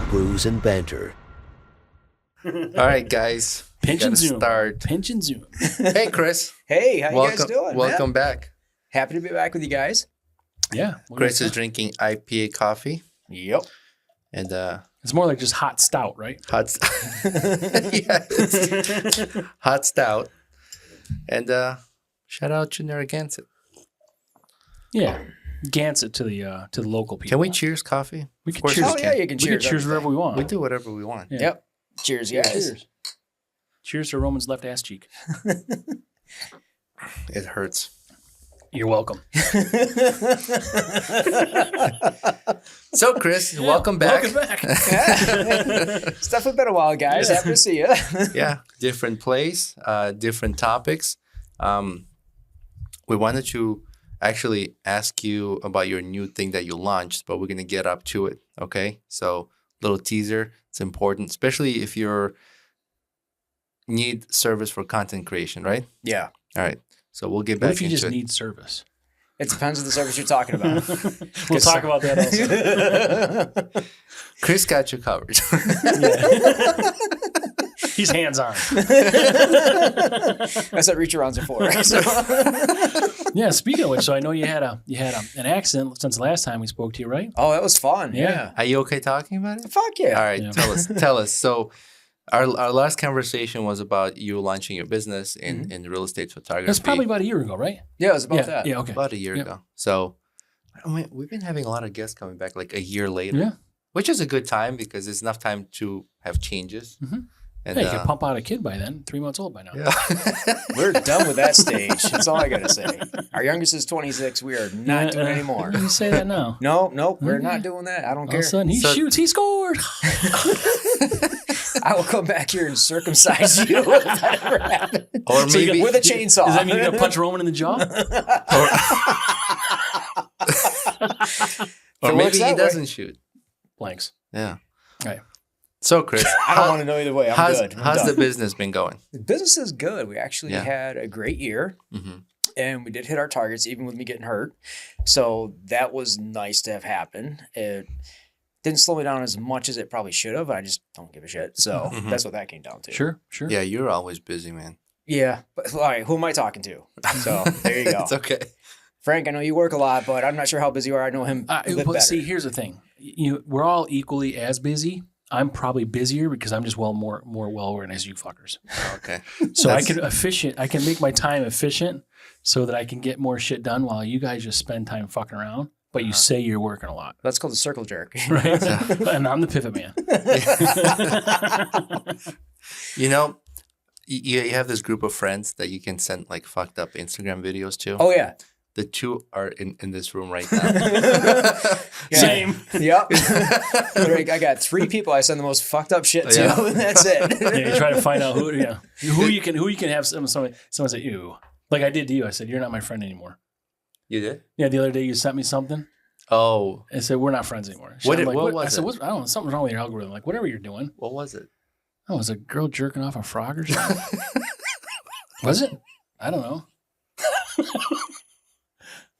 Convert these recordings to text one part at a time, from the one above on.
Brews and Banter. All right, guys. Pinch and zoom. Start. Pinch and zoom. Hey, Chris. Hey, how you guys doing? Welcome back. Happy to be back with you guys. Yeah. Chris is drinking IPA coffee. Yep. And it's more like just hot stout, right? hot yes. Hot stout. And shout out to Narragansett. Yeah. Gansett to the local people. Can we cheers coffee? We can course cheers. we Oh, can. yeah, you can We can cheers. cheers wherever we want. We do whatever we want. Yeah. Yep. Cheers, guys. Cheers. Cheers to Roman's left ass cheek. It hurts. You're welcome. So, Chris, welcome back. Welcome back. It's definitely been a while, guys. Happy to see you. Yeah, different place, different topics. We wanted to actually ask you about your new thing that you launched, but we're going to get up to it, okay? So, little teaser. It's important, especially if you need service for content creation, right? Yeah. All right. So, we'll get back What if you into just it. need service? It depends on the service you're talking about. We'll talk about that also. Chris got you covered. He's hands-on. That's what reach arounds are for. So. Yeah, speaking of which, so I know you had an accident since the last time we spoke to you, right? Oh, that was fun. Yeah. Are you okay talking about it? Fuck yeah. All right, Yeah. tell us. So, our last conversation was about you launching your business in real estate photography. That's probably about a year ago, right? Yeah, it was about that. Yeah, okay. About a year ago. So, I mean, we've been having a lot of guests coming back like a year later, Yeah. which is a good time because it's enough time to have changes. Mhm. And, Hey, you can pump out a kid by then, 3 months old by now. Yeah. We're done with that stage. That's all I got to say. Our youngest is 26. We are not doing anymore. You say that now. Nope, we're not doing that. I don't All of care. a sudden, he shoots, he scored. I will come back here and circumcise you if that ever happens. Or So you maybe With a chainsaw. Does that mean you're going to punch Roman in the jaw? or It maybe works he that way. doesn't shoot. Blanks. Yeah. Right. So, Chris, I don't want to know either way. I'm how's good. I'm how's the done. business been going? The business is good. We actually Yeah. had a great year. Mm-hmm. And we did hit our targets, even with me getting hurt. So that was nice to have happen. It didn't slow me down as much as it probably should have. I just don't give a shit. So Mhm. that's what that came down to. Sure. Yeah, you're always busy, man. Yeah. But all right, who am I talking to? So there you go. It's okay. Frank, I know you work a lot, but I'm not sure how busy you are. I know him a bit But better. see, here's the thing. We're all equally as busy. I'm probably busier because I'm just more well organized as you fuckers. Okay. So I can make my time efficient so that I can get more shit done while you guys just spend time fucking around. But you say you're working a lot. That's called the circle jerk. Right. And I'm the pivot man. You know, you have this group of friends that you can send like fucked up Instagram videos to. Oh, yeah. The two are in this room right now. Yeah. Same. Yep. I got 3 people I send the most fucked up shit to. Yeah. And that's it. Yeah, you try to find out who you can have someone say, ew. Like I did to you. I said, you're not my friend anymore. You did? Yeah, the other day you sent me something. Oh. I said, we're not friends anymore. What I'm like, was I said, it? I don't know, something's wrong with your algorithm. Like, whatever you're doing. What was it? Oh, was a girl jerking off a frog or something? Was it? I don't know.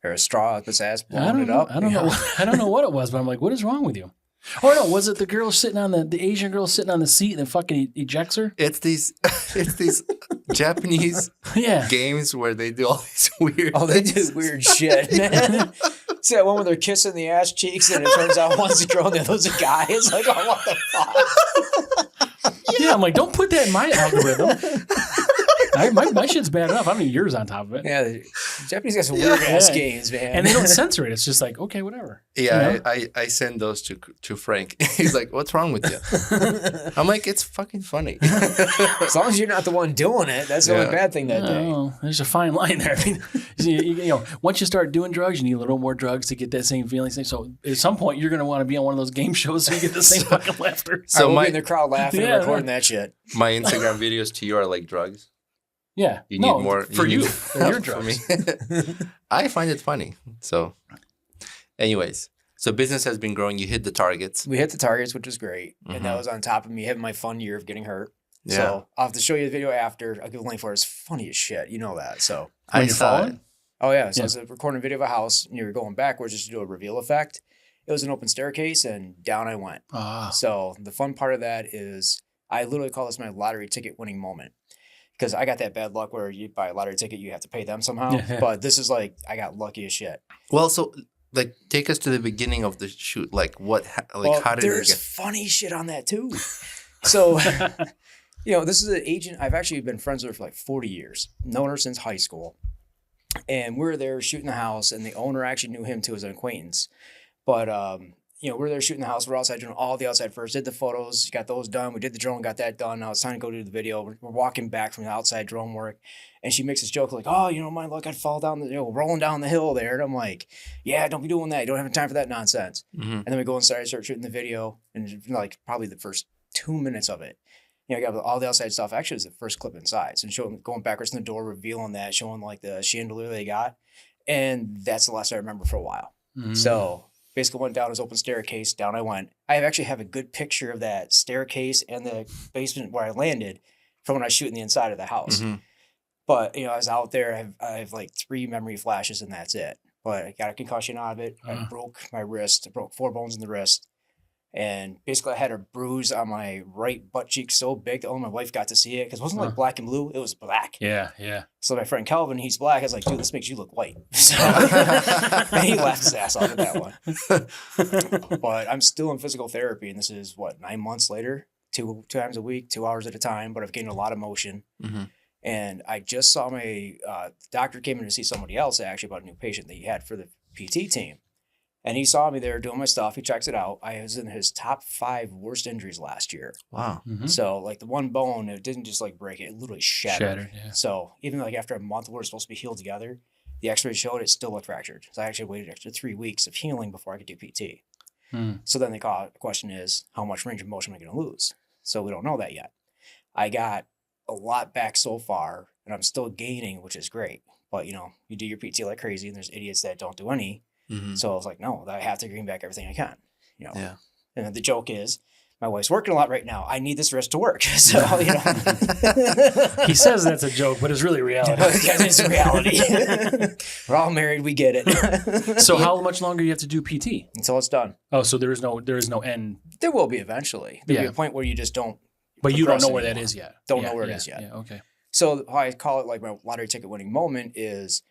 Or a straw up his ass, I blowing don't it know. up. I don't know. I don't know what it was, but I'm like, what is wrong with you? Oh no, was it the girl sitting on the Asian girl sitting on the seat and then fucking ejects her? It's these Japanese Yeah. games where they do all these weird Oh, they do things. weird shit, man. See that one where they're kissing the ass cheeks and it turns out one's a girl and the other's a guy? It's like, oh, what the fuck? Yeah, I'm like, don't put that in my algorithm. My shit's bad enough. I don't need yours on top of it. Yeah, the Japanese got some weird ass Yeah. games, man. And they don't censor it. It's just like, okay, whatever. Yeah, You know? I send those to Frank. He's like, "What's wrong with you?" I'm like, "It's fucking funny." As long as you're not the one doing it, that's the Yeah. only bad thing that day. Oh, there's a fine line there. I mean, you know, once you start doing drugs, you need a little more drugs to get that same feeling. So at some point, you're going to want to be on one of those game shows so you get the same fucking laughter. So we'll my be in the crowd laughing Yeah, and recording that shit. my Instagram videos to you are like drugs. Yeah. You need more For you. need- They're your for drugs. me. I find it funny. So, anyways, so business has been growing. You hit the targets. We hit the targets, which was great. And that Mhm. was on top of me having my fun year of getting hurt. Yeah. So I'll have to show you the video after. I'll give a link for it. It's funny as shit. You know that. So, When I you're saw falling? it. oh, yeah. So Yeah. I was recording a video of a house and you were going backwards just to do a reveal effect. It was an open staircase, and down I went. Ah. So the fun part of that is I literally call this my lottery ticket winning moment. Because I got that bad luck where you buy a lottery ticket, you have to pay them somehow. But this is like, I got lucky as shit. Well, so like, take us to the beginning of the shoot. Like, how did it there's get? funny shit on that too. So, this is an agent I've actually been friends with for like 40 years. Known her since high school. And we were there shooting the house, and the owner actually knew him too as an acquaintance. But, we were there shooting the house. We're outside doing all the outside first. Did the photos, got those done. We did the drone, got that done. Now it's time to go do the video. We're walking back from the outside drone work. And she makes this joke like, oh, my luck, I'd fall down rolling down the hill there. And I'm like, yeah, don't be doing that. You don't have time for that nonsense. Mm-hmm. And then we go inside, start shooting the video. And like probably the first 2 minutes of it, I got all the outside stuff. Actually, it was the first clip inside. So showing, going backwards in the door, revealing that, showing like the chandelier they got. And that's the last I remember for a while. Mm-hmm. So basically went down his open staircase, down I went. I actually have a good picture of that staircase and the basement where I landed from when I was shooting the inside of the house. Mm-hmm. But, I was out there, I have like 3 memory flashes and that's it. But I got a concussion out of it. I broke my wrist. I broke 4 bones in the wrist. And basically I had a bruise on my right butt cheek so big that only my wife got to see it. Because it wasn't like black and blue. It was black. Yeah, yeah. So my friend Calvin, he's black. I was like, dude, this makes you look white. So and he laughed his ass off at that one. But I'm still in physical therapy. And this is, 9 months later? 2 times a week, 2 hours at a time. But I've gained a lot of motion. Mm-hmm. And I just saw my doctor came in to see somebody else actually about a new patient that he had for the PT team. And he saw me there doing my stuff. He checks it out. I was in his top 5 worst injuries last year. Wow. Mm-hmm. So like the one bone, it didn't just like break it. It literally shattered. Yeah. So even like after a month, we're supposed to be healed together. The x-ray showed it still looked fractured. So I actually waited extra 3 weeks of healing before I could do PT. So then the question is, how much range of motion am I going to lose? So we don't know that yet. I got a lot back so far, and I'm still gaining, which is great. But, you do your PT like crazy, and there's idiots that don't do any. Mm-hmm. So I was like, no, I have to gain back everything I can. Yeah. And the joke is, my wife's working a lot right now. I need this wrist to work. So, He says that's a joke, but it's really reality. Yeah, it's reality. We're all married. We get it. So how much longer do you have to do PT? Until it's done. Oh, so there is no end. There will be eventually. There'll be a point where you just don't. But you don't know where that is yet. Don't know where it is yet. Yeah, okay. So how I call it like my lottery ticket winning moment is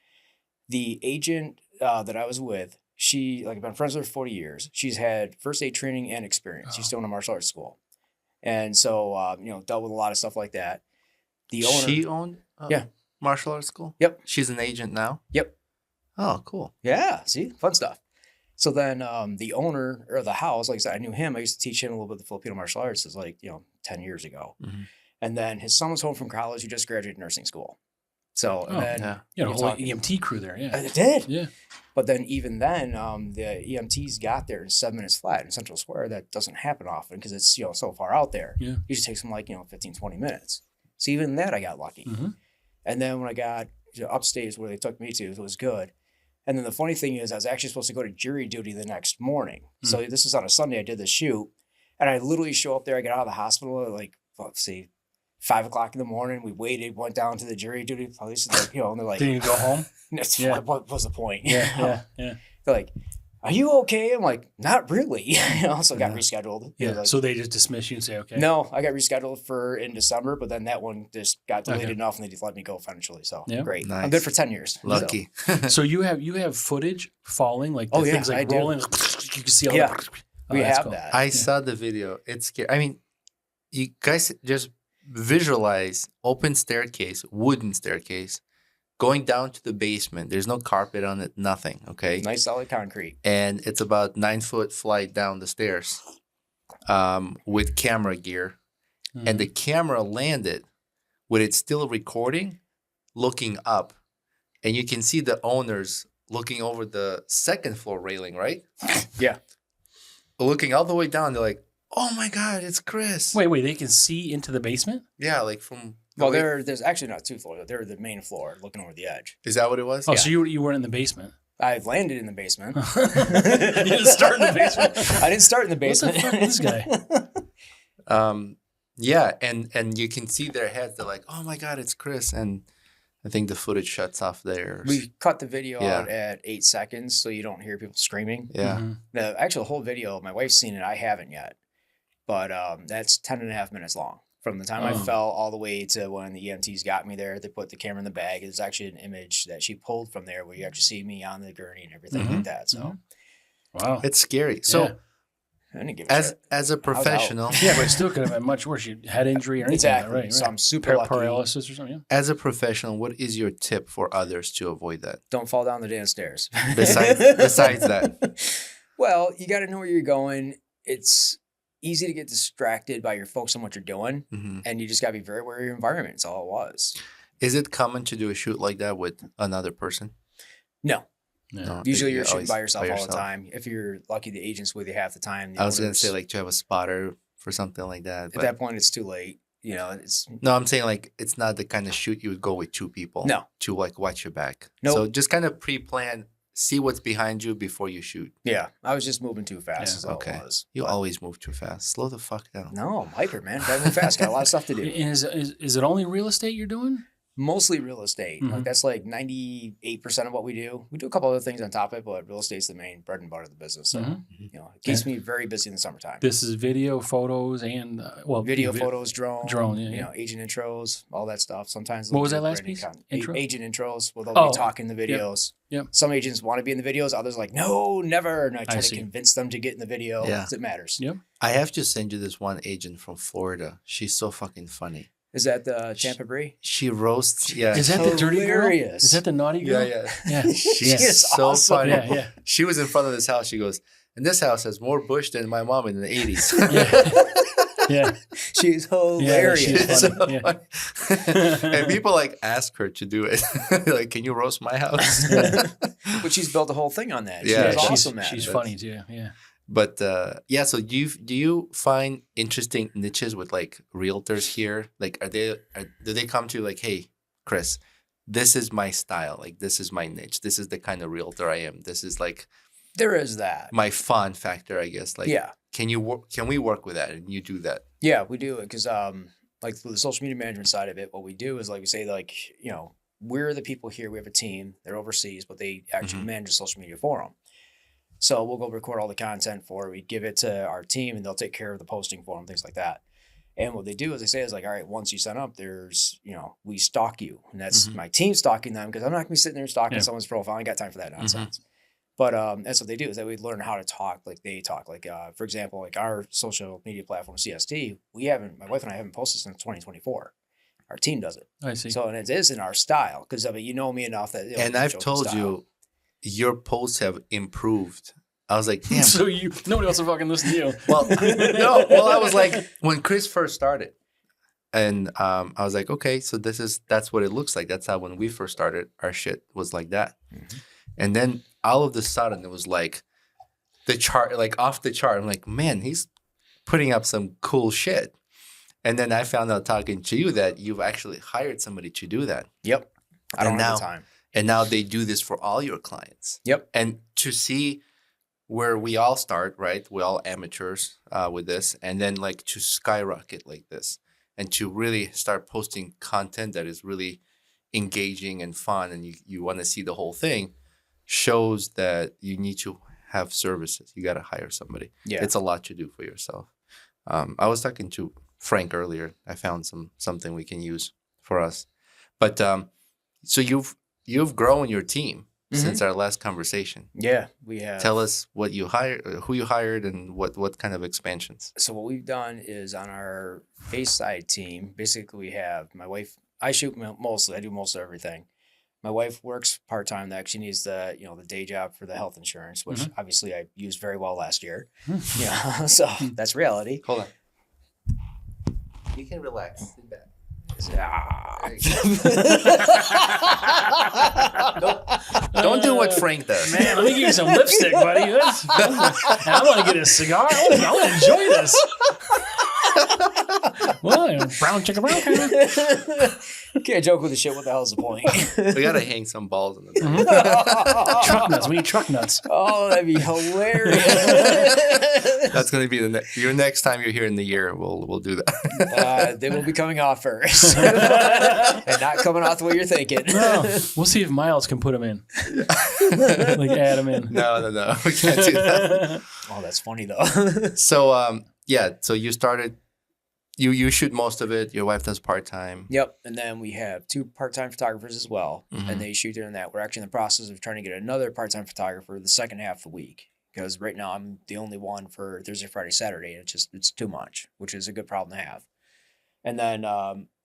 the agent that I was with. She, I've been friends with her for 40 years. She's had first aid training and experience. She's still in a martial arts school. And so, dealt with a lot of stuff like that. The owner. She owned martial arts school? Yep. She's an agent now? Yep. Oh, cool. Yeah. See? Fun stuff. So then the owner or the house, like I said, I knew him. I used to teach him a little bit of the Filipino martial arts. It was 10 years ago. Mm-hmm. And then his son was home from college. He just graduated nursing school. So, you know, the whole EMT crew there. Yeah. It did. Yeah. But then even then, the EMTs got there in 7 minutes flat in Central Square. That doesn't happen often because it's, so far out there. Yeah. It usually takes them 15, 20 minutes. So even that I got lucky. Mm-hmm. And then when I got upstate where they took me to, it was good. And then the funny thing is I was actually supposed to go to jury duty the next morning. Mm-hmm. So this was on a Sunday. I did the shoot. And I literally show up there. I get out of the hospital at 5 o'clock in the morning. We waited, went down to the jury duty place. And they're like, didn't you go home? What was the point? Yeah. They're like, are you okay? I'm like, not really. So I got rescheduled. Yeah. So they just dismiss you and say, okay. No, I got rescheduled for in December, but then that one just got delayed enough and they just let me go financially. So great. Nice. I'm good for 10 years. Lucky. So you have footage falling, like things like rolling. You can see all that. We have that. I saw the video. It's scary. I mean, you guys just visualize open staircase, wooden staircase, going down to the basement. There's no carpet on it, nothing. Okay. Nice solid concrete. And it's about 9-foot flight down the stairs with camera gear. Mm-hmm. And the camera landed with it still recording, looking up. And you can see the owners looking over the second floor railing, right? Yeah. Looking all the way down. They're like, oh my God, it's Chris. Wait, they can see into the basement? Yeah, like from... Well, there's actually not 2 floors. They're the main floor looking over the edge. Is that what it was? Oh, so you weren't in the basement? I landed in the basement. You didn't start in the basement? I didn't start in the basement. What the fuck is this guy? Yeah, and you can see their heads. They're like, oh my God, it's Chris. And I think the footage shuts off there. We cut the video Yeah. out at 8 seconds so you don't hear people screaming. Yeah. Mhm. The actual whole video, my wife's seen it. I haven't yet. But that's 10 and a half minutes long. From the time I Oh. fell all the way to when the EMTs got me there, they put the camera in the bag. It's actually an image that she pulled from there where you actually see me on the gurney and everything Mhm. like that. So Mhm. Wow. It's scary. So Yeah. I didn't give a as shit. as a out. professional, Yeah, but it still could have been much worse. You head injury or anything. Exactly. Right, right. So I'm super lucky. Paralysis or something. as a professional, what is your tip for others to avoid that? Don't fall down the damn stairs. Besides that. Well, you got to know where you're going. It's easy to get distracted by your focus on what you're doing. Mhm. And you just got to be very aware of your environment. It's all it was. Is it common to do a shoot like that with another person? No. Yeah. No, Usually you're always shooting by yourself all the yourself. time. If you're lucky, the agent's with you half the time. The I was gonna owners- say like to have a spotter for something like that. at But that point, it's too late. You know, it's no, I'm saying like it's not the kind of shoot you would go with two people. No. To like watch your back. Nope. So just kind of pre-plan, see what's behind you before you shoot. yeah. I was just moving too fast. Yeah, Is all okay. it was. You But always move too fast. Slow the fuck down. no, I'm hyper, man. Gotta move fast. Got a lot of stuff to do. And is it only real estate you're doing? Mostly real estate. Mhm. Like that's like 98% of what we do. We do a couple other things on top of it, but real estate's the main bread and butter of the business. So Mhm. you know, it keeps me very busy in the summertime. This is video, photos, and Video, photos, drone, Drone, yeah, you yeah. know, agent intros, all that stuff. Sometimes What was they'll that do last branding piece? Intro? Agent intros. Well, they'll Oh. be talking in the videos. Yep. Some agents want to be in the videos. Others are like, no, never. And I try to see. convince them to get in the video Yeah. because it matters. Yep. I have to send you this one agent from Florida. She's so fucking funny. Is that the Tampa Brie? She roasts. Yeah. Is that the dirty girl? Hilarious. Is that the naughty Yeah, girl? yeah. Yeah. She's is so awesome. funny. Yeah, yeah. She was in front of this house. She goes, and this house has more bush than my mom in the 80s. Yeah. Yeah. She's hilarious. she is It's so funny, yeah. funny. And people like ask her to do it. Like, can you roast my house? But she's built a whole thing on that. Yeah, She's she's- awesome at She's it. funny too. Yeah. But yeah, so do you find interesting niches with like realtors here? Like, do they come to you like, hey, Chris, this is my style. Like, this is my niche. This is the kind of realtor I am. This is like There is that. my fun factor, I guess. Like, Yeah. can we work with that? And you do that. Yeah, we do it because like with the social media management side of it, what we do is like we say like, you know, we're the people here. We have a team. They're overseas, but they actually Mhm. manage social media for them. So we'll go record all the content for it. We give it to our team and they'll take care of the posting for them, things like that. And what they do is they say is like, all right, once you sign up, there's, you know, we stalk you. And that's Mhm. my team stalking them because I'm not going to be sitting there stalking Yeah. someone's profile. I ain't got time for that nonsense. But that's what they do is that we learn how to talk like they talk. Like, for example, like our social media platform, CST, my wife and I haven't posted since 2024. Our team does it. I see. So, and it is in our style because, I mean, you know me enough that. And I've told you, your posts have improved. I was like, damn. So nobody wants to fucking listen to you. Well, no. Well, I was like, when Chris first started, and I was like, okay, so that's what it looks like. That's how when we first started, our shit was like that. Mhm. And then all of a sudden, it was like the chart, like off the chart. I'm like, man, he's putting up some cool shit. And then I found out talking to you that you've actually hired somebody to do that. Yep. I don't And have now- the time. And now they do this for all your clients. Yep. And to see where we all start, right? We're all amateurs with this. And then like to skyrocket like this and to really start posting content that is really engaging and fun and you want to see the whole thing shows that you need to have services. You got to hire somebody. Yeah. It's a lot to do for yourself. I was talking to Frank earlier. I found something we can use for us. But so you've grown your team since our last conversation. Yeah. We have. Tell us what you hired, who you hired, and what kind of expansions. So what we've done is on our face side team, basically we have my wife. I shoot mostly. I do most of everything. My wife works part time. That actually needs the day job for the health insurance, which obviously I used very well last year. Yeah, so that's reality. Hold on. You can relax. Sit back. Don't do what Frank does. Man, let me give you some lipstick, buddy. I want to get a cigar. I want to enjoy this. Well, brown chicken, brown chicken. Can't joke with the shit. What the hell's the point? We gotta hang some balls on the thing. Truck nuts. We need truck nuts. Oh, that'd be hilarious. That's gonna be your next time you're here in the year. We'll do that. They will be coming off first, and not coming off the way you're thinking. No, we'll see if Miles can put them in. Like add them in. No, we can't do that. Oh, that's funny though. So so you started. You shoot most of it. Your wife does part-time. Yep. And then we have 2 part-time photographers as well. Mhm. And they shoot during that. We're actually in the process of trying to get another part-time photographer the second half of the week. Because right now I'm the only one for Thursday, Friday, Saturday. And it's too much, which is a good problem to have. And then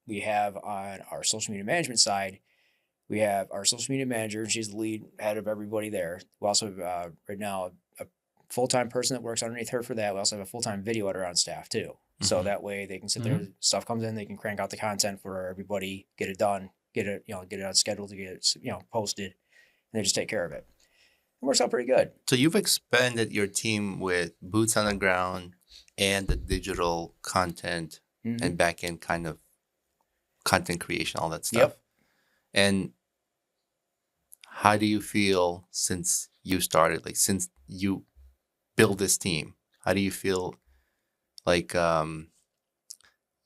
we have on our social media management side, we have our social media manager. She's the lead head of everybody there. We also have right now a full-time person that works underneath her for that. We also have a full-time video editor on staff too. So that way they can sit there, stuff comes in, they can crank out the content for everybody, get it done, get it on schedule to get it, posted, and they just take care of it. It works out pretty good. So you've expanded your team with boots on the ground and the digital content and back end kind of content creation, all that stuff. Yep. And how do you feel since you started, like since you built this team? How do you feel? Like,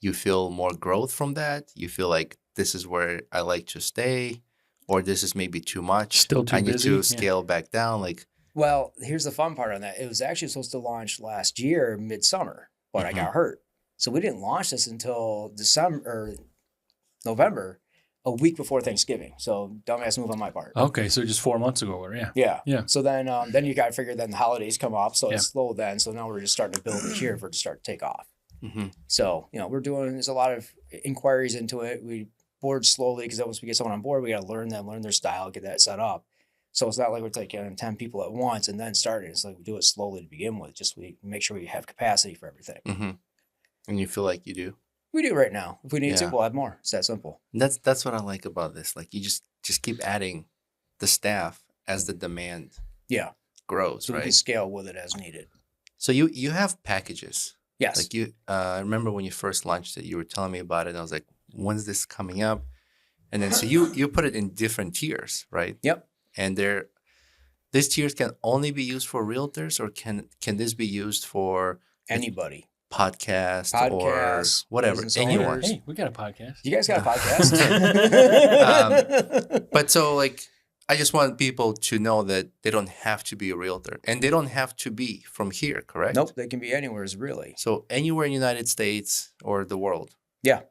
you feel more growth from that? You feel like this is where I like to stay, or this is maybe too much? Still too I need busy? to scale back down. Like, Well, here's the fun part on that. It was actually supposed to launch last year, midsummer, but I got hurt. So we didn't launch this until November, a week before Thanksgiving. So dumbass move on my part. Okay, so just 4 months ago, or Yeah. So then you got to figure then the holidays come up. So it's slow then. So now we're just starting to build it here for it to start to take off. So, there's a lot of inquiries into it. We board slowly because once we get someone on board, we got to learn their style, get that set up. So it's not like we're taking 10 people at once and then starting. It's like we do it slowly to begin with. Just we make sure we have capacity for everything. And you feel like you do? We do right now. If we need to, we'll add more. It's that simple. And that's what I like about this. Like, you just keep adding the staff as the demand grows, So right? we can scale with it as needed. So you have packages. Yes. Like I remember when you first launched it, you were telling me about it, and I was like, when's this coming up? And then so you put it in different tiers, right? Yep. And these tiers can only be used for realtors, or can this be used for Anybody. podcast or whatever, business anyone? owners. Hey, we got a podcast. You guys got a podcast? But so, like, I just want people to know that they don't have to be a realtor, and they don't have to be from here, correct? Nope, they can be anywhere, really. So anywhere in the United States or the world. Yeah.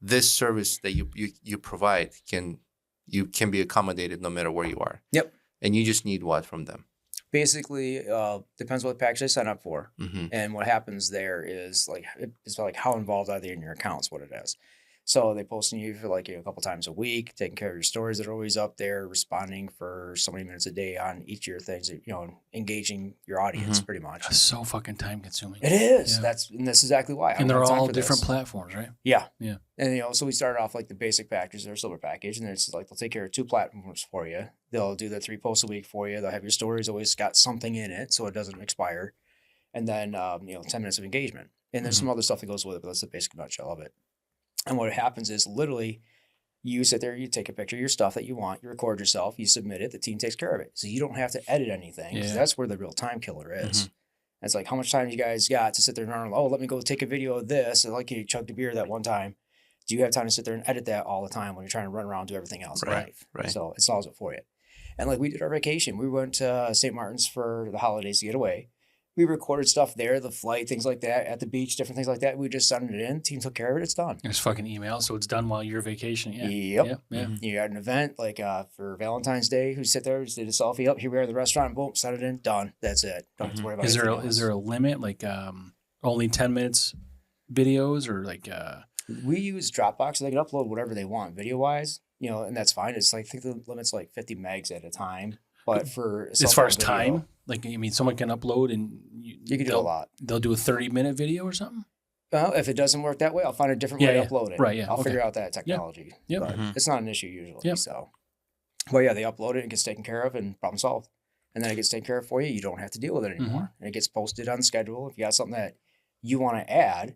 This service that you provide can be accommodated no matter where you are. Yep. And you just need what from them? Basically, depends what package they sign up for. And what happens there is it's like how involved are they in your accounts, what it is. So they post you for a couple times a week, taking care of your stories that are always up there, responding for so many minutes a day on each of your things, engaging your audience pretty much. That's so fucking time consuming. It is. Yeah. That's exactly why. And they're all different platforms, right? Yeah. Yeah. And so we started off like the basic package, their silver package, and then it's like they'll take care of 2 platforms for you. They'll do the 3 posts a week for you. They'll have your stories always got something in it so it doesn't expire. And then 10 minutes of engagement. And there's some other stuff that goes with it, but that's the basic nutshell of it. And what happens is literally you sit there, you take a picture of your stuff that you want, you record yourself, you submit it, the team takes care of it. So you don't have to edit anything. Yeah. That's where the real time killer is. It's like, how much time you guys got to sit there and run, let me go take a video of this. Like you chugged a beer that one time. Do you have time to sit there and edit that all the time when you're trying to run around and do everything else in life? Right. So it solves it for you. And like we did our vacation. We went to St. Martin's for the holidays to get away. We recorded stuff there, the flight, things like that, at the beach, different things like that. We just sent it in. Team took care of it. It's done. It's fucking email, so it's done while you're vacationing. Yeah. Yep. You had an event for Valentine's Day. Who sit there, just did a selfie up. Here we are at the restaurant. Boom, sent it in. Done. That's it. Don't have to worry about it. Is there a limit? Only 10 minutes videos or We use Dropbox, so they can upload whatever they want video wise. And that's fine. It's I think the limit's 50 megs at a time. But for as far as time, someone can upload and you can do a lot. They'll do a 30-minute video or something. Well, if it doesn't work that way, I'll find a different way to upload it. Right. Yeah. I'll figure out that technology. Yep. But it's not an issue usually. Yep. So, well, yeah, they upload it and it gets taken care of and problem solved. And then it gets taken care of for you. You don't have to deal with it anymore. And it gets posted on schedule. If you got something that you want to add,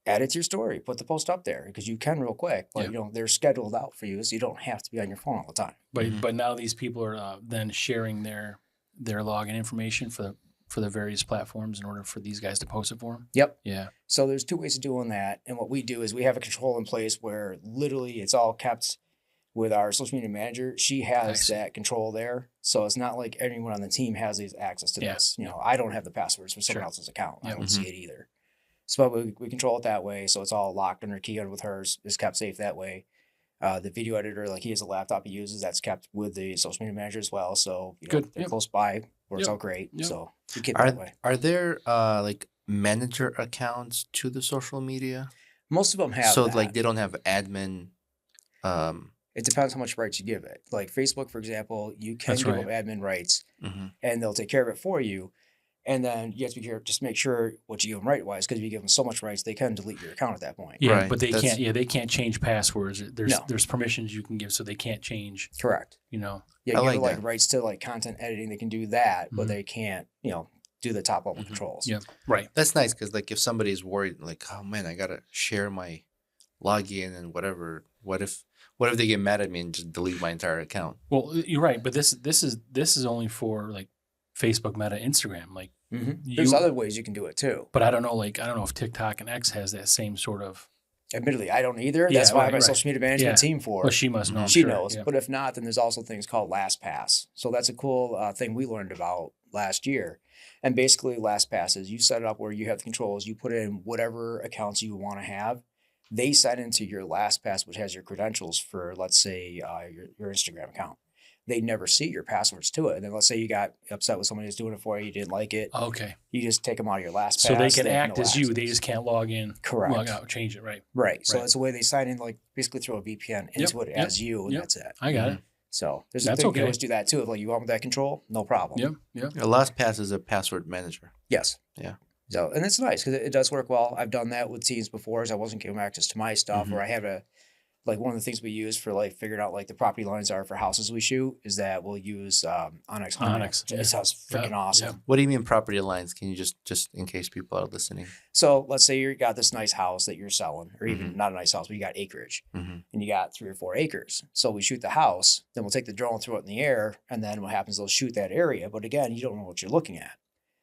add it to your story, put the post up there because you can real quick, but they're scheduled out for you, so you don't have to be on your phone all the time. But now these people are then sharing their login information for the various platforms in order for these guys to post it for them. Yep. Yeah. So there's 2 ways of doing that, and what we do is we have a control in place where literally it's all kept with our social media manager. She has that control there, so it's not like anyone on the team has these access to this. I don't have the passwords for someone else's account. I don't see it either. So we control it that way. So it's all locked under key with hers. It's kept safe that way. The video editor, like he has a laptop he uses, that's kept with the social media manager as well. So they're close by, works out great. So we keep it that way. Are there like manager accounts to the social media? Most of them have. So that. like they don't have admin. It depends how much rights you give it. Like Facebook, for example, you can give them admin rights, and they'll take care of it for you. And then you have to be careful, just make sure what you give them right-wise, because if you give them so much rights, they can delete your account at that point. Yeah, right. But they can't. Yeah, they can't change passwords. There's permissions you can give, so they can't change. Correct. Yeah, you give like rights to like content editing. They can do that, but they can't. Do the top level controls. Yeah, right. That's nice because like if somebody's worried, like, oh man, I gotta share my login and whatever. What if they get mad at me and just delete my entire account? Well, you're right, but this is only for like Facebook, Meta, Instagram. Like there's other ways you can do it too. But I don't know if TikTok and X has that same sort of. Admittedly, I don't either. That's why I have my social media management team for. Well, she must know. She knows. Yeah. But if not, then there's also things called LastPass. So that's a cool thing we learned about last year. And basically, LastPass is you set it up where you have the controls. You put in whatever accounts you want to have. They sign into your LastPass, which has your credentials for, let's say, your Instagram account. They never see your passwords to it. And then let's say you got upset with somebody who's doing it for you, you didn't like it. Okay. You just take them out of your LastPass. So they can act as you. They just can't log in. Correct. Log out, change it, right? Right. So that's the way they sign in, like basically throw a VPN into it as you, and that's it. I got it. So there's a thing you can always do that too. If like you want that control, no problem. Yep. LastPass is a password manager. Yes. Yeah. So, and it's nice because it does work well. I've done that with teams before as I wasn't giving them access to my stuff, or I had one of the things we use for like figuring out like the property lines are for houses we shoot is that we'll use Onyx. It sounds freaking awesome. Yeah. What do you mean property lines? Can you just in case people are listening? So let's say you got this nice house that you're selling, or even not a nice house, but you got acreage, and you got 3 or 4 acres. So we shoot the house, then we'll take the drone, throw it in the air, and then what happens? They'll shoot that area, but again, you don't know what you're looking at.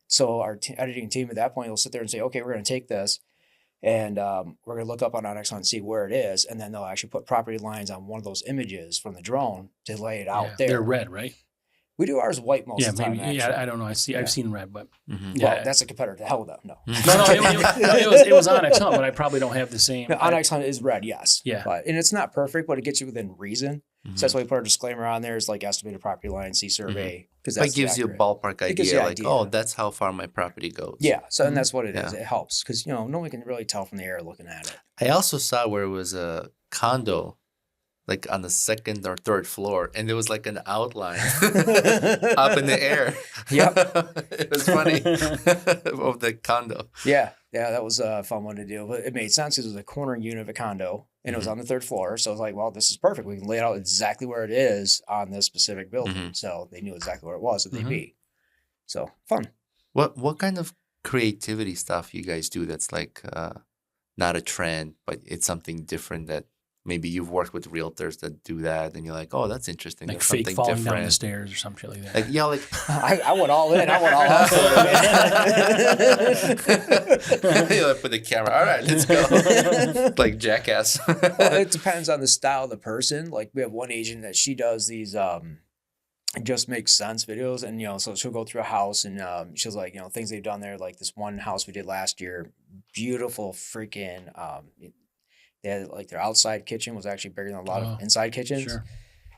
So our editing team at that point will sit there and say, okay, we're going to take this. And we're going to look up on Onyx and see where it is. And then they'll actually put property lines on one of those images from the drone to lay it out there. They're red, right? We do ours white most of the time. Maybe. Yeah, I don't know. I've seen red, but well, that's a competitor to hell with them. No. It was Onyx Hunt, but I probably don't have the same. No, Onyx Hunt is red, yes. Yeah. And it's not perfect, but it gets you within reason. So that's why we put our disclaimer on there is like estimated property line, see survey. Because that gives you a ballpark idea. Like, oh, that's how far my property goes. Yeah. So and that's what it is. It helps because no one can really tell from the air looking at it. I also saw where it was a condo, like on the 2nd or 3rd floor, and there was like an outline up in the air. Yep. It was funny of the condo. Yeah, that was a fun one to do. But it made sense because it was a corner unit of a condo, and it was on the 3rd floor. So I was like, well, this is perfect. We can lay it out exactly where it is on this specific building. So they knew exactly where it was that they'd be. So fun. What kind of creativity stuff you guys do that's like not a trend, but it's something different that maybe you've worked with realtors that do that, and you're like, "Oh, that's interesting." Like that's fake something falling different. down the stairs or some shit like that. I went all in. I went all out for it. You put the camera. All right, let's go. Like Jackass. Well, it depends on the style of the person. Like we have one agent that she does these it just makes sense videos, and so she'll go through a house and she's like, things they've done there. Like this one house we did last year, beautiful freaking. They had like their outside kitchen was actually bigger than a lot of inside kitchens. Sure.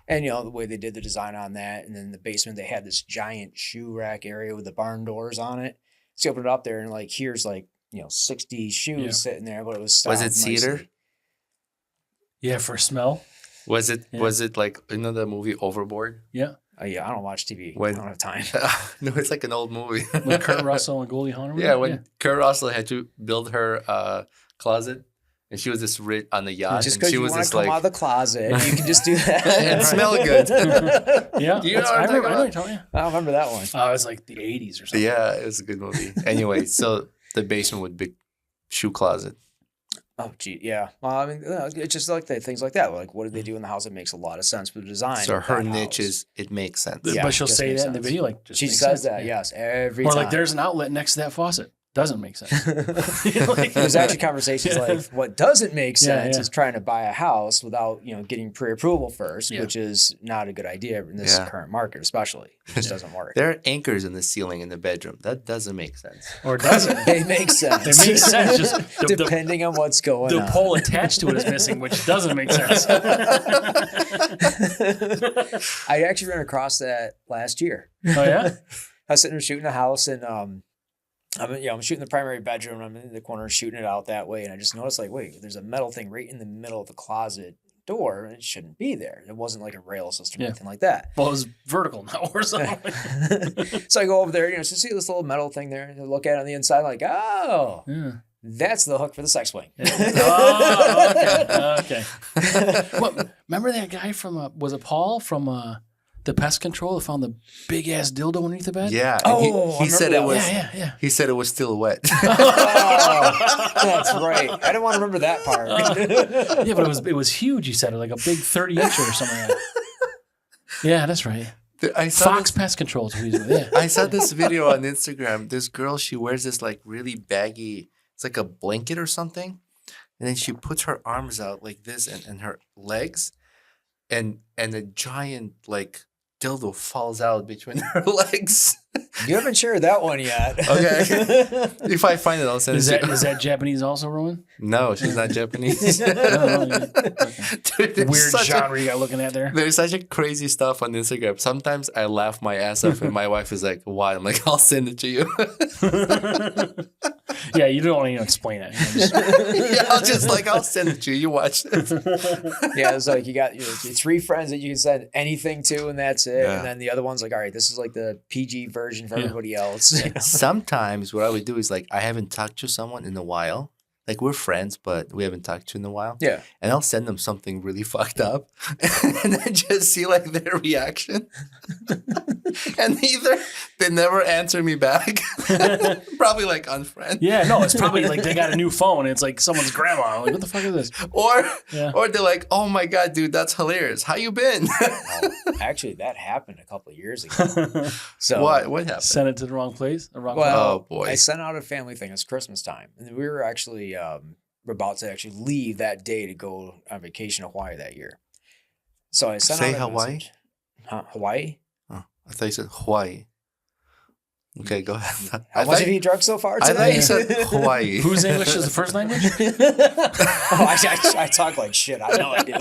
And the way they did the design on that, and then the basement they had this giant shoe rack area with the barn doors on it. So you open it up there and like here's like 60 shoes sitting there, but it was it cedar? Yeah, for smell. Was it like the movie Overboard? Yeah. Yeah, I don't watch TV. I don't have time. No, it's like an old movie. With Kurt Russell and Goldie Hawn. When Kurt Russell had to build her closet. And she was just on the yacht. Just because you want to come out of the closet, you can just do that. And smell good. Yeah. Do you know what I'm talking about? I don't remember that one. Oh, it was like the 80s or something. Yeah, it was a good movie. Anyway, so the basement with big shoe closet. Oh, gee, yeah. Well, I mean, it's just like things like that. Like, what did they do in the house that makes a lot of sense for the design? So of her that niche house? is it makes sense. Yeah, But she'll just say makes that in the sense. video, like just She makes says sense. that, Yeah. yes, every Or time. like, there's an outlet next to that faucet. Doesn't make sense. There's actually conversations like what doesn't make sense yeah. is trying to buy a house without getting pre-approval first, Yeah. which is not a good idea in this Yeah. current market, especially. It just doesn't work. There are anchors in the ceiling in the bedroom. That doesn't make sense. Or doesn't. They make sense. It makes sense. Just depending on what's going the on. pole attached to it is missing, which doesn't make sense. I actually ran across that last year. Oh yeah. I was sitting there shooting a house, and I'm shooting the primary bedroom. I'm in the corner shooting it out that way, and I just noticed like, wait, there's a metal thing right in the middle of the closet door, and it shouldn't be there. It wasn't like a rail system or anything like that. Well, it was vertical now or something. So I go over there, to see this little metal thing there, and I look at it on the inside, like, oh, Yeah. that's the hook for the sex swing. Oh, okay. What, remember that guy from was it Paul from the pest control that found the big ass dildo underneath the bed? Yeah. Oh, he said I it remember was. Yeah, yeah. He said it was still wet. Oh, that's right. I didn't want to remember that part. Yeah, but it was huge. He said it like a big 30-incher or something like that. Yeah, that's right. I saw Fox Pest Control is what he's with. Yeah. I saw this video on Instagram. This girl, she wears this like really baggy, it's like a blanket or something. And then she puts her arms out like this and her legs. And a giant like dildo falls out between her legs. You haven't shared that one yet. Okay. If I find it, I'll send it to you. Is that Japanese also, Rowan? No, she's not Japanese. Okay. Dude, there's Weird such genre you got looking at there. There's such a crazy stuff on Instagram. Sometimes I laugh my ass off and my wife is like, why? I'm like, I'll send it to you. Yeah, you don't want to explain it. Yeah, I'll send it to you. You watch it. Yeah, it's like you got your 3 friends that you can send anything to, and that's it. Yeah. And then the other one's like, all right, this is like the PG version for everybody else. Sometimes what I would do is like, I haven't talked to someone in a while. Like we're friends, but we haven't talked to in a while. Yeah. And I'll send them something really fucked up and then just see like their reaction. And they never answer me back. Probably like unfriend. Yeah, no, it's probably like they got a new phone and it's like someone's grandma. Like, what the fuck is this? Or they're like, oh my God, dude, that's hilarious. How you been? Actually, that happened a couple of years ago. So What happened? Sent it to the wrong place? The wrong Well, Oh, boy. I sent out a family thing. It's Christmas time, and we were actually we're about to actually leave that day to go on vacation to Hawaii that year. So I sent Say out a Hawaii? message. Hawaii? Oh, I thought you said Hawaii. Okay, go ahead. How much have you drunk so far I today? thought you said Hawaii. Whose English is the first language? I talk like shit. I know I do.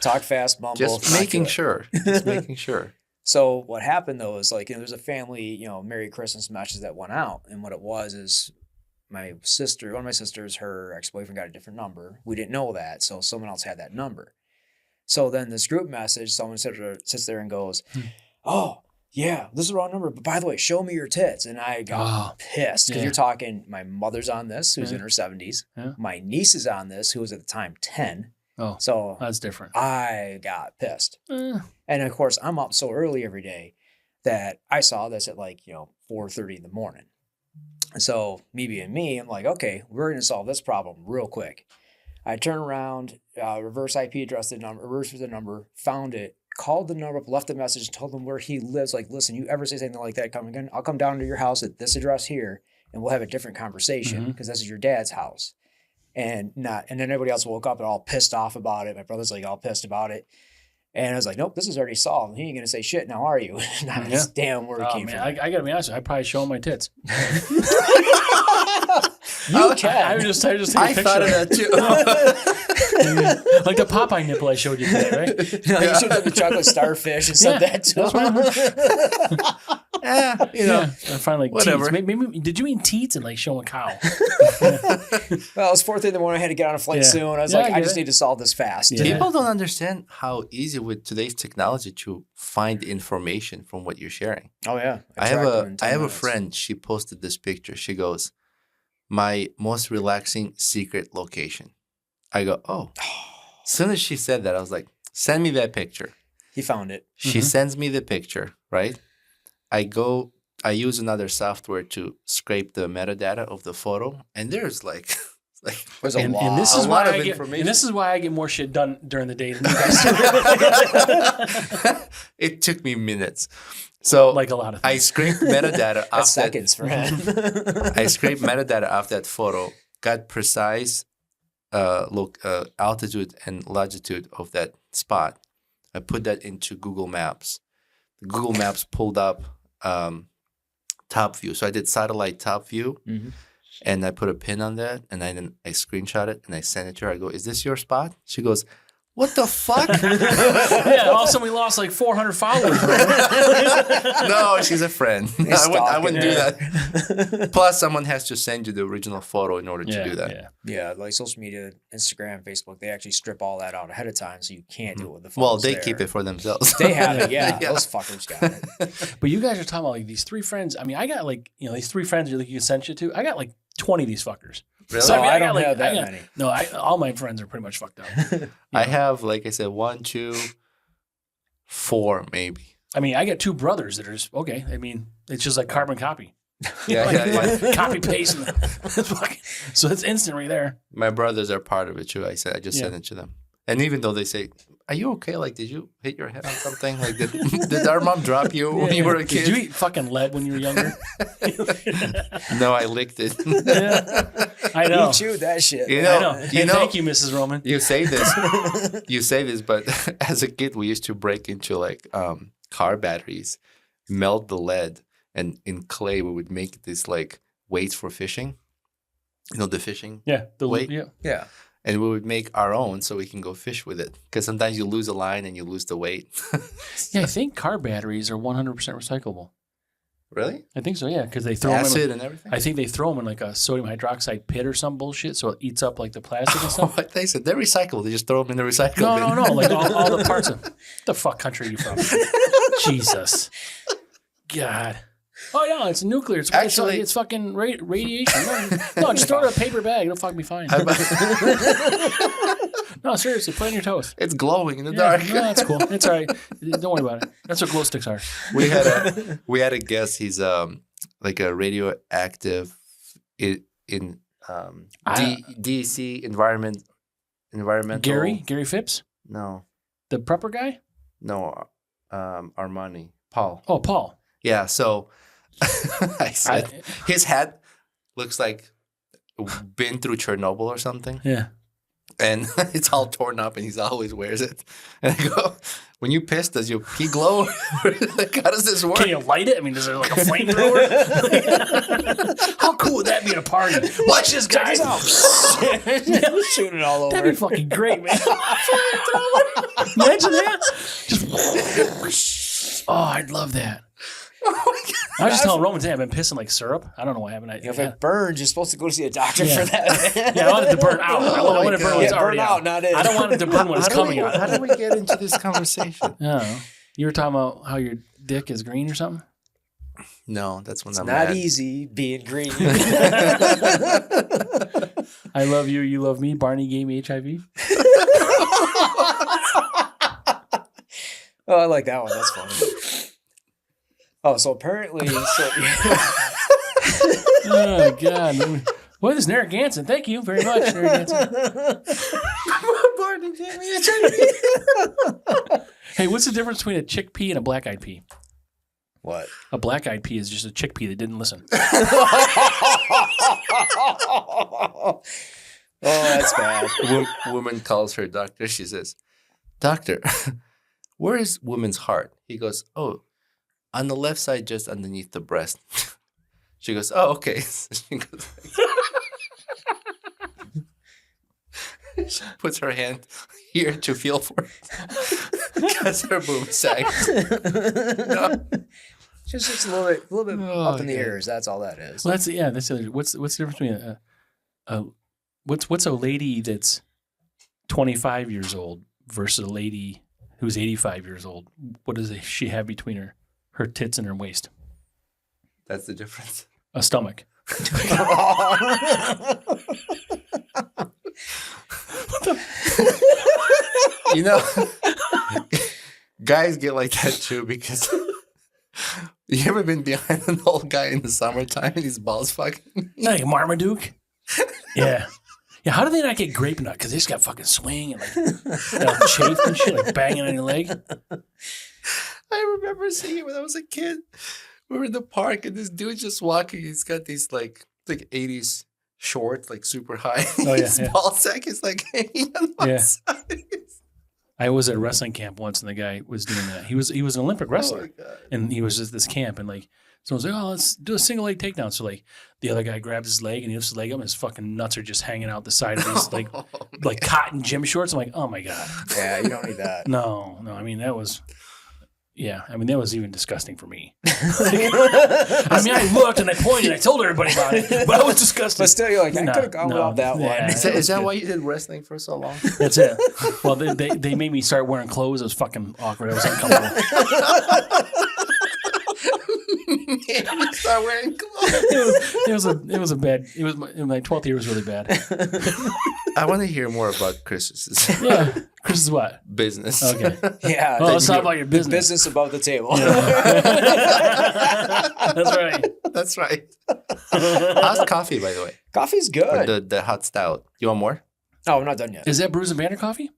Talk fast, mumble. Just not making good. sure. Just making sure. So what happened though is like, there's a family, Merry Christmas message that went out. And what it was is one of my sisters, her ex-boyfriend got a different number. We didn't know that. So someone else had that number. So then this group message, someone sits there and goes, oh, yeah, this is the wrong number. But by the way, show me your tits. And I got pissed because you're talking, my mother's on this, who's in her 70s. Yeah. My niece is on this, who was at the time 10. Oh, So that's different. I got pissed. And of course, I'm up so early every day that I saw this at 4:30 in the morning. And so me being me, I'm like, okay, we're going to solve this problem real quick. I turn around, reverse IP address the number, found it, called the number up, left a message, told them where he lives. Like, listen, you ever say something like that, come again, I'll come down to your house at this address here, and we'll have a different conversation because this is your dad's house. And then everybody else woke up and all pissed off about it. My brother's like all pissed about it. And I was like, nope, this is already solved. He ain't going to say shit now, are you? That's damn where it came from. I got to be honest with you. I'd probably show him my tits. You can. I just take a picture. I thought of that too. Like the Popeye nipple I showed you today, right? You should have done the chocolate starfish and said that to him. Yeah, I find like whatever. teats. Maybe did you mean teats and like show a cow? Well, it's 4:30 in the morning. I had to get on a flight soon. I was Yeah, like, I I get just it. need to solve this fast. Yeah. People don't understand how easy with today's technology to find information from what you're sharing. Oh yeah. I have a friend. She posted this picture. She goes, "My most relaxing secret location." I go, "Oh." As soon as she said that, I was like, "Send me that picture." He found it. She sends me the picture, right? I use another software to scrape the metadata of the photo, and there's like Like, There's a lot. And this is a why lot of I get, information. and this is why I get more shit done during the day than you guys do. It took me minutes. So Like a lot of I things. scraped metadata off That's seconds for him. I scraped metadata off that photo, got precise altitude and longitude of that spot. I put that into Google Maps. The Google Maps pulled up top view. So I did satellite top view, and I put a pin on that, and I screenshot it, and I sent it to her. I go, "Is this your spot?" She goes, "What the fuck?" Yeah, all of a sudden we lost like 400 followers. Right? No, she's a friend. I wouldn't do her. that. Plus, someone has to send you the original photo in order to do that. Yeah. Yeah, like social media, Instagram, Facebook, they actually strip all that out ahead of time, so you can't do it with the phone. Well, they keep it for themselves. They have it, yeah. Yeah. Those fuckers got it. But you guys are talking about like these 3 friends. I mean, I got like, these 3 friends you can send shit to. I got like 20 of these fuckers. Really? So, I got, don't have that many. No, all my friends are pretty much fucked up. I have, like I said, 1, 2, 4 maybe. I mean, I got 2 brothers that are just, okay. I mean, it's just like carbon copy. Yeah. Copy paste. So it's instant right there. My brothers are part of it too. I just sent it to them. And even though they say, "Are you okay? Like, did you hit your head on something? Like, did our mom drop you when you were a kid?" Did you eat fucking lead when you were younger? No, I licked it. Yeah. I know. You chewed that shit. You I know, know. Hey, thank you, Mrs. Roman. You say this, but as a kid, we used to break into like car batteries, melt the lead, and in clay we would make this like weights for fishing. You know, the fishing weight? Yeah. And we would make our own so we can go fish with it. Because sometimes you lose a line and you lose the weight. Yeah, I think car batteries are 100% recyclable. Really? I think so, yeah, because they throw them in, Acid and everything? I think they throw them in like a sodium hydroxide pit or some bullshit, so it eats up like the plastic and stuff. What they said, they're recyclable. They just throw them in the recycle bin. No, like all the parts of the fuck country are you from? Jesus, God. Oh yeah, it's nuclear. Actually- it's fucking radiation. No, just throw it in a paper bag. It'll fucking be fine. No, seriously, put it on your toast. It's glowing in the Yeah, dark. no, that's cool. It's all right. Don't worry about it. That's what glow sticks are. We had a guest. He's like a radioactive in DC environmental. Gary Phipps, No, the prepper guy. Armani. Paul. Oh, Paul. Yeah. So I said his hat looks like been through Chernobyl or something. Yeah. And it's all torn up, and he always wears it. And I go, "When you piss, does your pee glow? Like, how does this work?" Can you light it? I mean, is there like a flamethrower? How cool would that be at a party? Watch this, guys. Shooting all over. That'd be fucking great, man. Imagine that. Just, oh, I'd love that. I was just telling Roman today I've been pissing like syrup. I don't know what happened. If it burns, you're supposed to go see a doctor Yeah. for that. Yeah, I want it to burn out. I want it to burn when it's already burn out. out, not in. I don't want it to burn when it's coming out. How do we get into this conversation? I don't know. You were talking about how your dick is green or something? No, that's when I'm Not mad. easy being green. I love you, you love me. Barney gave me HIV. Oh, I like that one. That's funny. Oh, so apparently, Oh, God. Boy, this is Narragansett. Thank you very much, Narragansett. Barney gave me HIV. Hey, what's the difference between a chickpea and a black-eyed pea? What? A black-eyed pea is just a chickpea that didn't listen. Oh, that's bad. Woman calls her doctor. She says, "Doctor, where is woman's heart?" He goes, "Oh, on the left side, just underneath the breast." She goes, "Oh, okay." She goes, she puts her hand here to feel for it because her boob sags. No. Just a little bit up in the okay. ears. That's all that is. Well, that's the other. What's the difference between what's a lady that's 25 years old versus a lady who's 85 years old? What does she have between her tits and her waist? That's the difference. A stomach. You know, guys get like that too because you ever been behind an old guy in the summertime and his balls fucking? Like Marmaduke. Yeah. Yeah, how do they not get grape nut? Because they just got fucking swing and like chafe and shit, like banging on your leg. I remember seeing it when I was a kid. We were in the park and this dude's just walking. He's got these like 80s shorts, like super high. Oh, yeah, His yeah. ball sack is like hanging on one Yeah. side. I was at a wrestling camp once, and the guy was doing that. He was an Olympic wrestler, Oh my God. and he was at this camp, and like someone's like, "Oh, let's do a single leg takedown." So like the other guy grabs his leg and he lifts his leg up, and his fucking nuts are just hanging out the side of these like cotton gym shorts. I'm like, oh my God, Yeah, you don't need that. no. I mean that was. Yeah, I mean, that was even disgusting for me. I mean, I looked and I pointed and I told everybody about it, but I was disgusted. But still, you're like, I No, could have gone no, without that yeah. one. Is that why you did wrestling for so long? That's it. Well, they made me start wearing clothes. It was fucking awkward. I was uncomfortable. You start wearing clothes. It was a bad. It was my 12th year was really bad. I want to hear more about Chris's Yeah, Chris is what? business. Okay. Yeah. Well, let's talk about your the business. business above the table. That's right. That's right. How's coffee, by the way? Coffee's Or good. the hot stout. You want more? Oh, we're not done yet. Is that Brews Banter coffee?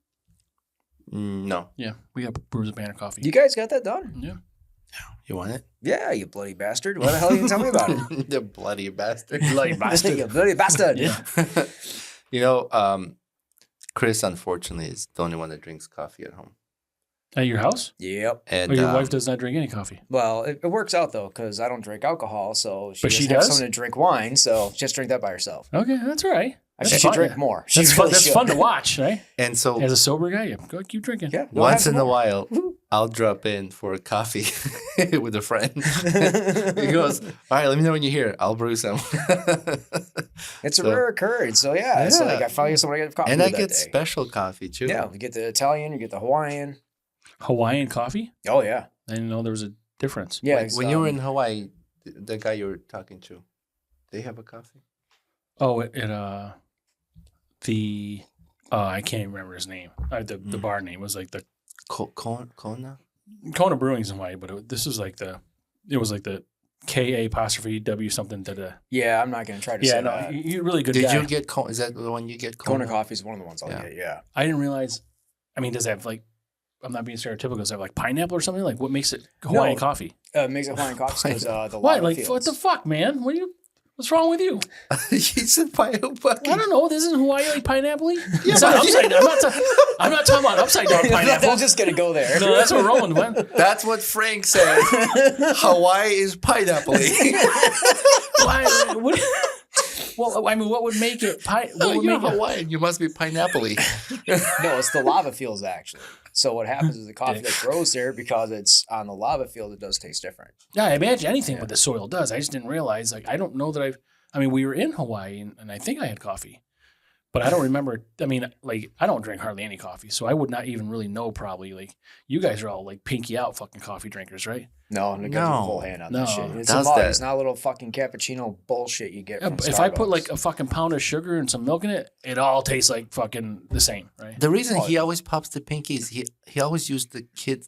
No. Yeah, we got Brews Banter coffee. You guys got that done? Yeah. You want it? Yeah, you bloody bastard. Why the hell you didn't tell me about it? The bloody bastard. Bloody bastard. You bloody bastard. Yeah. You know, Chris, unfortunately, is the only one that drinks coffee at home. At your house? Yep. And Or your wife does not drink any coffee? Well, it works out though, because I don't drink alcohol, so But she doesn't have does? someone to drink wine, so just drink that by herself. Okay, that's all right. She That's should fun. drink more. She That's, really fun. That's should. fun to watch, right? And so As a sober guy, yeah, go keep drinking. Yeah. go once have in a more. while, I'll drop in for a coffee with a friend. He goes, all right, let me know when you're here. I'll brew some. It's a So- rare occurrence. So yeah, it's Yeah. like I finally get someone to get coffee And I with that get day. special coffee too. Yeah, you get the Italian, you get the Hawaiian. Hawaiian coffee? Oh yeah. I didn't know there was a difference. Yeah. Like, it's, when you were in Hawaii, the guy you were talking to, they have a coffee? Oh, I can't even remember his name. The bar name was like the Kona? Kona Brewing's in Hawaii, but this was like it was like the K''W something. yeah, I'm not gonna try to Yeah, say no, that. you're a really good Did guy. you get Kona? Is that the one you get? Kona coffee is one of the ones I'll Yeah. get. Yeah. I didn't realize. I mean, does it have like? I'm not being stereotypical. Does it have like pineapple or something? Like, what makes it Hawaiian No. coffee? It makes it Hawaiian coffee because the Why? lava Like, fields. what the fuck, man? What's wrong with you? He said pineapple. I don't know. This isn't Hawaii like pineapple-y? Yeah, It's not but- upside down. I'm not talking about upside down pineapple. I'm just gonna go there. No, that's what Roman went. That's what Frank said. Hawaii is pineapple. Why? Well, I mean, what would make it what would You're make it? Hawaiian. You must be pineapple. No, it's the lava fields actually. So what happens is the coffee that grows there, because it's on the lava field, it does taste different. Yeah, I imagine anything with the soil does. I just didn't realize. Like, I don't know that I mean, we were in Hawaii, and I think I had coffee, but I don't remember. I mean, like, I don't drink hardly any coffee, so I would not even really know. Probably, like, you guys are all like pinky out fucking coffee drinkers, right? No, and it goes No. a whole hand on No. this shit. It's a Does mug. that? It's not a little fucking cappuccino bullshit you get Yeah, from but if I put Starbucks. like a fucking pound of sugar and some milk in it, it all tastes like fucking the same, right? The reason he always pops the pinkies, he always used the kid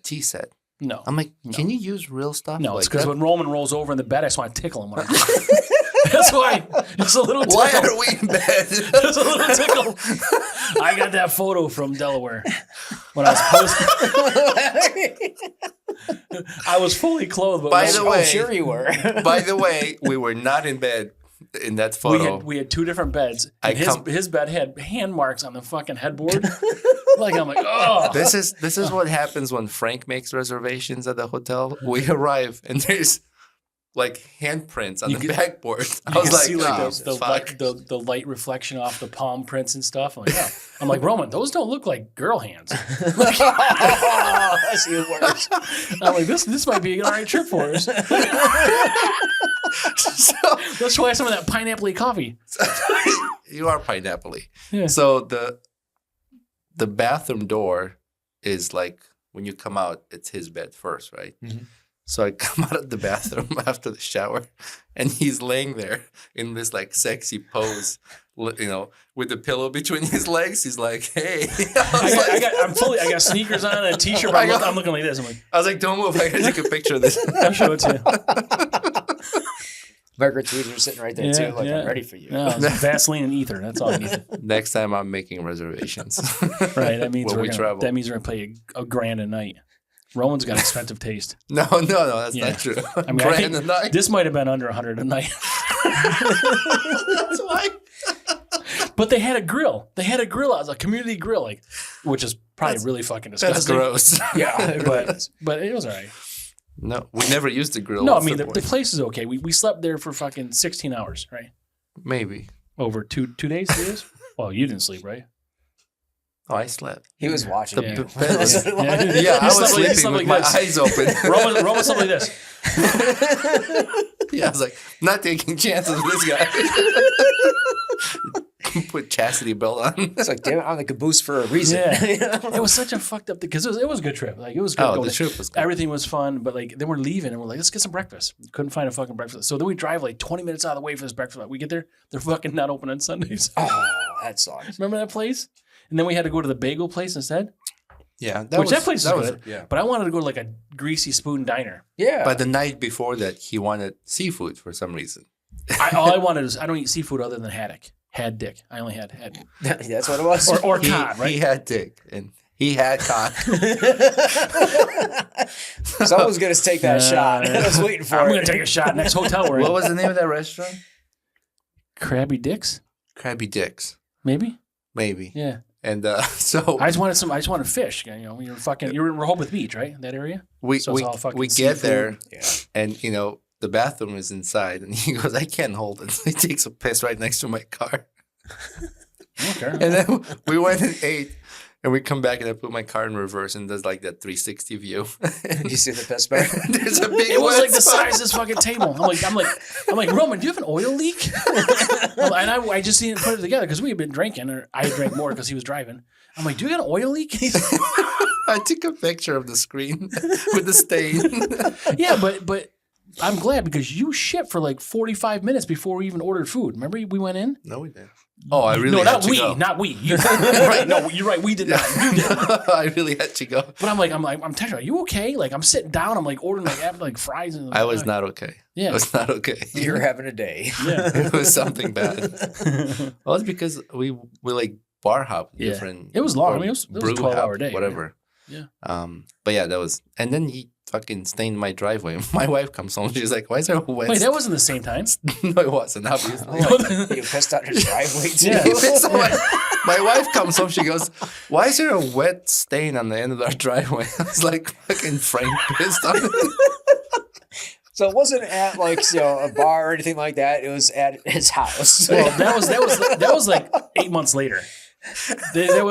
tea set. No, I'm like, can you use real stuff? no, it's like because that? when Roman rolls over in the bed, I just want to tickle him. When I'm That's why. It's a little tickle. Why are we in bed? It's a little tickle. I got that photo from Delaware when I was posting. I was fully clothed, but By when- the way- Oh, sure you were. By the way, we were not in bed in that we photo. had, we had two different beds. I And come- his bed had hand marks on the fucking headboard. I'm like, oh. This is what happens when Frank makes reservations at the hotel. We arrive and there's like handprints on You the get- backboard. I You was can like, see like oh, the fuck. light, the light reflection off the palm prints and stuff. I'm like, yeah. I'm like, Roman, those don't look like girl hands. Oh, that's even worse. I'm like, this might be an all right trip for us. So, Let's try some of that pineapple-y coffee. you are pineapple-y. Yeah. So the bathroom door is like when you come out, it's his bed first, right? Mhm. So I come out of the bathroom after the shower, and he's laying there in this like sexy pose, with the pillow between his legs. He's like, "Hey," I got sneakers on and a t-shirt. But I'm looking like this. I'm like, I was like, "Don't move! I gotta take a picture of this." I'll show it to you. Micro tweezers sitting right there too. Like, I'm ready for you. No, Vaseline and ether. That's all I need. Next time I'm making reservations. Right. That means when we travel. That means we're gonna pay a grand a night. Roman's got expensive taste. No, that's not true. I mean, grand a night. This might have been under 100 a night. That's why. But they had a grill. They had a grill. It was a community grill, like, which is probably really fucking disgusting. That's gross. Yeah, but it was all right. No, we never used the grill. No, I mean the place is okay. We slept there for fucking 16 hours, right? Maybe. Over 2 days, 3 days. Well, you didn't sleep, right? Oh, I slept. He was watching. Yeah. Yeah, I was sleeping with my eyes open. Roman slept like this. Yeah, I was like, not taking chances with this guy. Put chastity belt on. It's like, damn it, I'm the caboose for a reason. Yeah. It was such a fucked up thing because it was a good trip. Like, it was good. Oh, the trip was good. Everything was fun, but like then we're leaving and we're like, let's get some breakfast. Couldn't find a fucking breakfast. So then we drive like 20 minutes out of the way for this breakfast. Like, we get there, they're fucking not open on Sundays. Oh, that sucks. Remember that place? And then we had to go to the bagel place instead. Yeah, that place is good. Yeah. But I wanted to go to like a Greasy Spoon diner. Yeah. But the night before that, he wanted seafood for some reason. All I wanted is I don't eat seafood other than haddock. Had dick. I only had head. That's what it was. Or cod, right? He had dick and he had cod. Someone's going to take that shot. I was waiting for I'm it. going to take a shot next hotel we're in. What was the name of that restaurant? Krabby Dicks? Krabby Dicks. Maybe? Maybe. Yeah. And so I just wanted fish. You know, you're in Rehoboth Beach, right? That area? we So it's all fucking get seafood. there, Yeah. and the bathroom is inside, and he goes, I can't hold it. So he takes a piss right next to my car. Okay. And then we went and ate, and we come back, and I put my car in reverse, and there's like that 360 view. You see the piss bar? There's a big. It was wet like the spot. size of this fucking table. I'm like, Roman, do you have an oil leak? And I just didn't put it together because we had been drinking, or I drank more because he was driving. I'm like, do you got an oil leak? I took a picture of the screen with the stain. Yeah, but I'm glad because you shipped for like 45 minutes before we even ordered food. Remember we went in? No, we didn't. Oh, I really No, had not to we, go. not we. You, right? No, you're right. We did not. You did. I really had to go. But I'm texting her, are you okay? Like, I'm sitting down. I'm like ordering like fries. And I was not okay. Yeah. I was not okay. You're having a day. Yeah. It was something bad. Well, it's because we like bar hop Yeah. different. It was long. or I mean, it was a brew 12-hour hop, day. whatever. Yeah. But yeah, that was. And then he fucking stained my driveway. My wife comes home. She's like, "Why is there a wet?" Wait, that wasn't the same time. No, it wasn't. Obviously. You pissed out your driveway too. Yeah. He pissed on my wife comes home. She goes, "Why is there a wet stain on the end of our driveway?" I was like, "Fucking Frank pissed on it." So it wasn't at like a bar or anything like that. It was at his house. Well, that was like 8 months later. That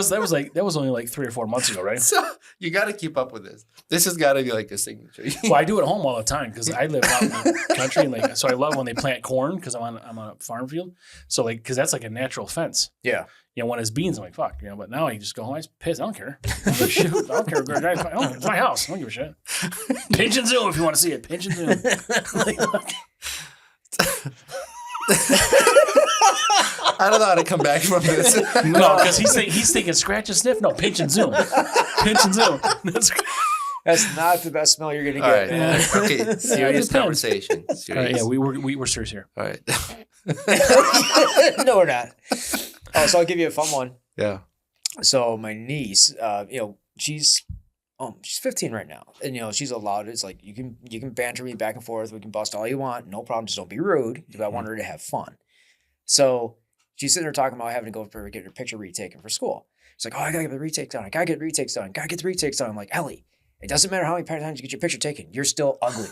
was only like 3 or 4 months ago, right? So you got to keep up with this. This has got to be like a signature. Well, I do it at home all the time because I live out in the country, and so I love when they plant corn because I'm on a farm field. So because that's like a natural fence. Yeah. When it's beans, I'm like, fuck, But now I just go home, I just piss. I don't care. I don't care. It's my house. I don't give a shit. Pinch and zoom if you want to see it. Pinch and zoom. I don't know how to come back from this. No, because he's thinking scratch and sniff. No, pinch and zoom. Pinch and zoom. That's not the best smell you're gonna get. All right. Man. Okay. Serious conversation. Serious. All right, yeah, we're serious here. All right. No, we're not. Oh, so I'll give you a fun one. Yeah. So my niece, she's 15 right now, and she's allowed. It's like you can banter me back and forth. We can bust all you want, no problem. Just don't be rude. But I want her to have fun. So she's sitting there talking about having to go for get her picture retaken for school. She's like, "Oh, I gotta get the retakes done. I gotta get the retakes done. Gotta get the retakes done." I'm like, "Ellie, it doesn't matter how many times you get your picture taken. You're still ugly."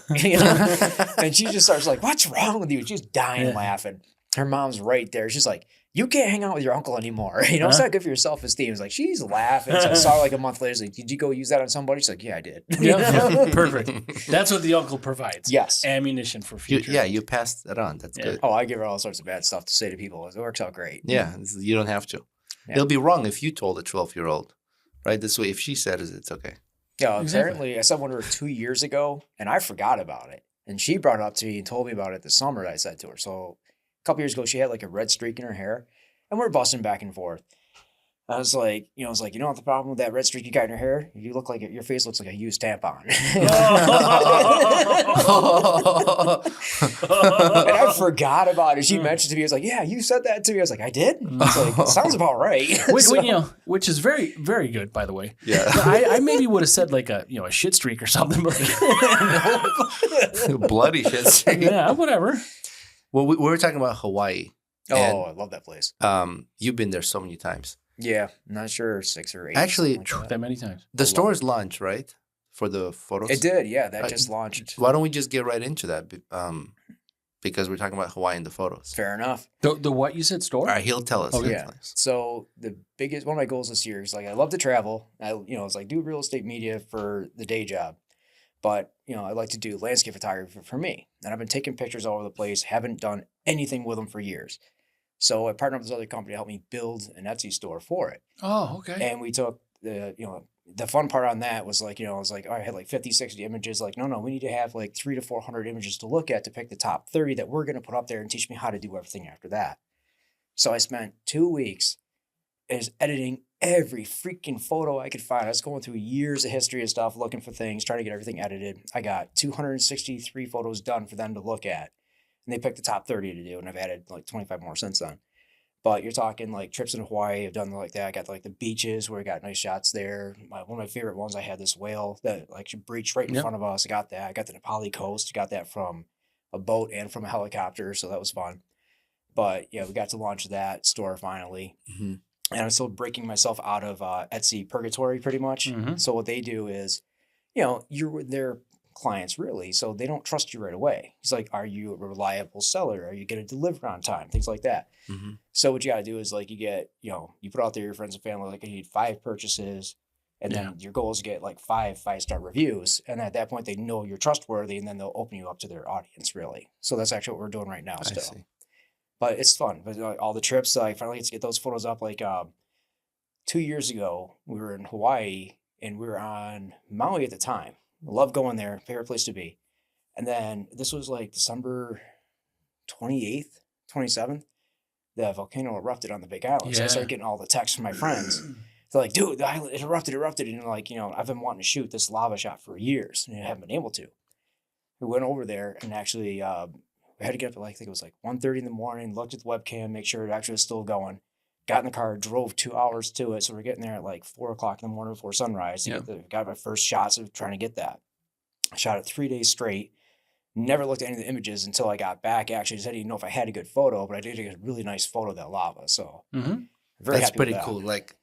And she just starts like, "What's wrong with you?" She's dying laughing. Her mom's right there. She's like, "You can't hang out with your uncle anymore. It's not good for your self-esteem." It's like, she's laughing. So I saw her like a month later. She's like, "Did you go use that on somebody?" She's like, "Yeah, I did." Yeah, perfect. That's what the uncle provides. Yes. Ammunition for future. You passed that on. That's good. Oh, I give her all sorts of bad stuff to say to people. It works out great. Yeah, you don't have to. Yeah. It'll be wrong if you told a 12-year-old, right? This way, if she said it, it's okay. Yeah, Exactly. apparently I said one to her 2 years ago, and I forgot about it. And she brought it up to me and told me about it this summer. I said to her. So a couple years ago, she had like a red streak in her hair, and we're busting back and forth. I was like, you know, what the problem with that red streak you got in your hair? You look like your face looks like a used tampon. And I forgot about it. She mentioned to me, I was like, yeah, you said that to me. I was like, I did? I was like, it sounds about right. Which is very, very good, by the way. Yeah. I maybe would have said like a shit streak or something, but Bloody shit streak. yeah, whatever. Well, we were talking about Hawaii. Oh, I love that place. You've been there so many times. Yeah, I'm not sure, 6 or 8. Actually, like That many times. the store's launched, right? For the photos. it did, yeah. That just launched. Why don't we just get right into that? Because we're talking about Hawaii and the photos. Fair enough. The what you said store? All right, he'll tell us. Oh, He'll yeah. tell us. So the biggest one of my goals this year is like I love to travel. It's like do real estate media for the day job, but I like to do landscape photography for me. And I've been taking pictures all over the place. Haven't done anything with them for years. So I partnered up with this other company to help me build an Etsy store for it. Oh, okay. And we took the fun part on that was like, I was like, I had like 50, 60 images. Like, no, we need to have like 300 to 400 images to look at to pick the top 30 that we're going to put up there and teach me how to do everything after that. So I spent 2 weeks editing every freaking photo I could find. I was going through years of history and stuff, looking for things, trying to get everything edited. I got 263 photos done for them to look at. And they picked the top 30 to do. And I've added like 25 more since then. But you're talking like trips in Hawaii. I've done like that. I got like the beaches where I got nice shots there. One of my favorite ones, I had this whale that like breached right in front of us. I got that. I got the Nepali coast. I got that from a boat and from a helicopter. So that was fun. But yeah, we got to launch that store finally. Mm-hmm. And I'm still breaking myself out of Etsy purgatory pretty much. Mm-hmm. So what they do is, you're their clients really. So they don't trust you right away. It's like, are you a reliable seller? Are you going to deliver on time? Things like that. Mm-hmm. So what you got to do is like you get, you put out there your friends and family, like I need 5 purchases. And then your goal is to get like 5 5-star reviews. And at that point, they know you're trustworthy and then they'll open you up to their audience really. So that's actually what we're doing right now still. But it's fun. But all the trips, I finally get to get those photos up. Like 2 years ago, we were in Hawaii and we were on Maui at the time. Love going there. Favorite place to be. And then this was like December 28th, 27th. The volcano erupted on the Big Island. So I started getting all the texts from my friends. They're like, dude, the island, it erupted. And like, I've been wanting to shoot this lava shot for years and I haven't been able to. We went over there and actually we had to get up at like, I think it was like 1:30 in the morning, looked at the webcam, make sure it actually was still going. Got in the car, drove 2 hours to it. So we're getting there at like 4 o'clock in the morning before sunrise. Got my first shots of trying to get that. I shot it 3 days straight. Never looked at any of the images until I got back. Actually, just didn't even know if I had a good photo, but I did get a really nice photo of that lava. So very that's happy pretty with that. cool. Like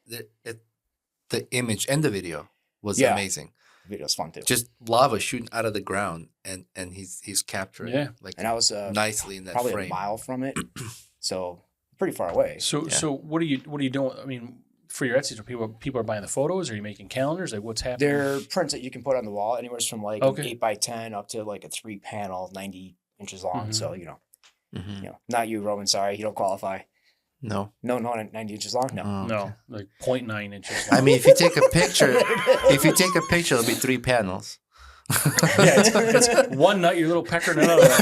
the image and the video was amazing. The video's fun too. Just lava shooting out of the ground, and he's capturing like and I was nicely in that probably frame. a mile from it, so pretty far away. So what are you doing? I mean, for your Etsy, people are buying the photos? Are you making calendars? Like what's happening? They're prints that you can put on the wall, anywhere from like an 8x10 up to like a 3-panel, 90 inches long. So not you, Roman. Sorry, you don't qualify. No, 90 inches long. No, no, like 0.9 inches long. I mean, if you take a picture, it'll be 3 panels. It's one nut, your little pecker, and another nut.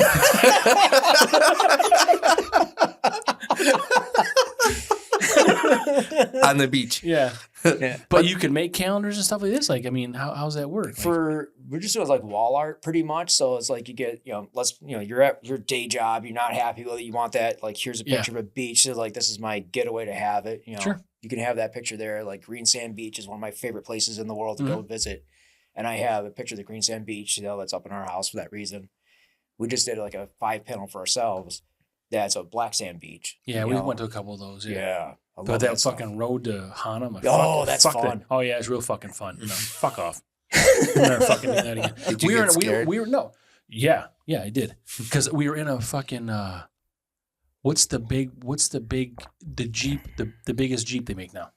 On the beach. Yeah. But you can make calendars and stuff like this. Like, I mean, how's that work? We're just doing like wall art pretty much. So it's like you get, you're at your day job, you're not happy with it. You want that, like, here's a picture of a beach. So like, this is my getaway to have it. Sure. You can have that picture there. Like Green Sand Beach is one of my favorite places in the world to go visit. And I have a picture of the Green Sand Beach, that's up in our house for that reason. We just did like a 5-panel for ourselves. That's a black sand beach. Yeah, we went to a couple of those. Yeah. But that fucking road to Hana. That's fun. That. Oh yeah, it's real fucking fun. No, fuck off. I'm never fucking doing that again. Did you get scared? We were no. Yeah, I did. Because we were in a fucking what's the Jeep, the biggest Jeep they make now?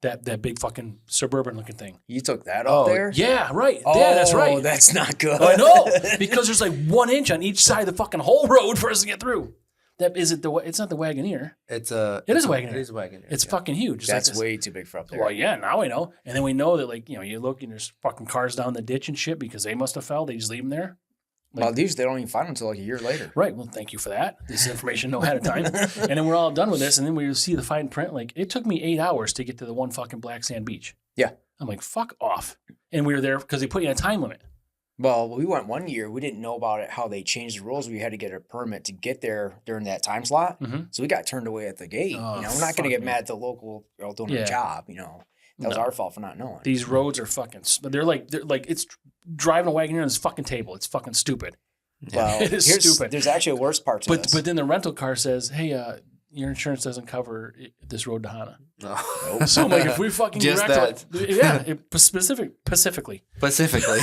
That big fucking suburban looking thing. You took that up there? Yeah, right. Yeah, that's right. Oh, that's not good. I know. Because there's like 1 inch on each side of the fucking whole road for us to get through. It's not the Wagoneer. It is a Wagoneer. It is a Wagoneer. It's fucking huge. That's like way too big for up there. Well, yeah, now we know. And then we know that, like, you look and there's fucking cars down the ditch and shit because they must have fell. They just leave them there. Well, these they don't even find them until like a year later. Right. Well, thank you for that. This information no ahead of time. And then we're all done with this. And then we see the fine print. Like, it took me 8 hours to get to the one fucking black sand beach. Yeah. I'm like, fuck off. And we were there because they put you on a time limit. Well, we went 1 year. We didn't know about it, how they changed the rules. We had to get a permit to get there during that time slot. Mm-hmm. So we got turned away at the gate. Oh, we're not going to get fuck, mad at the local girl doing her Yeah. job. That was our fault for not knowing. These roads are fucking, they're like it's driving a wagon on this fucking table. It's fucking stupid. Well, It is stupid. There's actually a worse part to this. But then the rental car says, hey, your insurance doesn't cover this road to Hana. No. So I'm like, if we fucking Just wreck it, yeah, specifically. Specifically.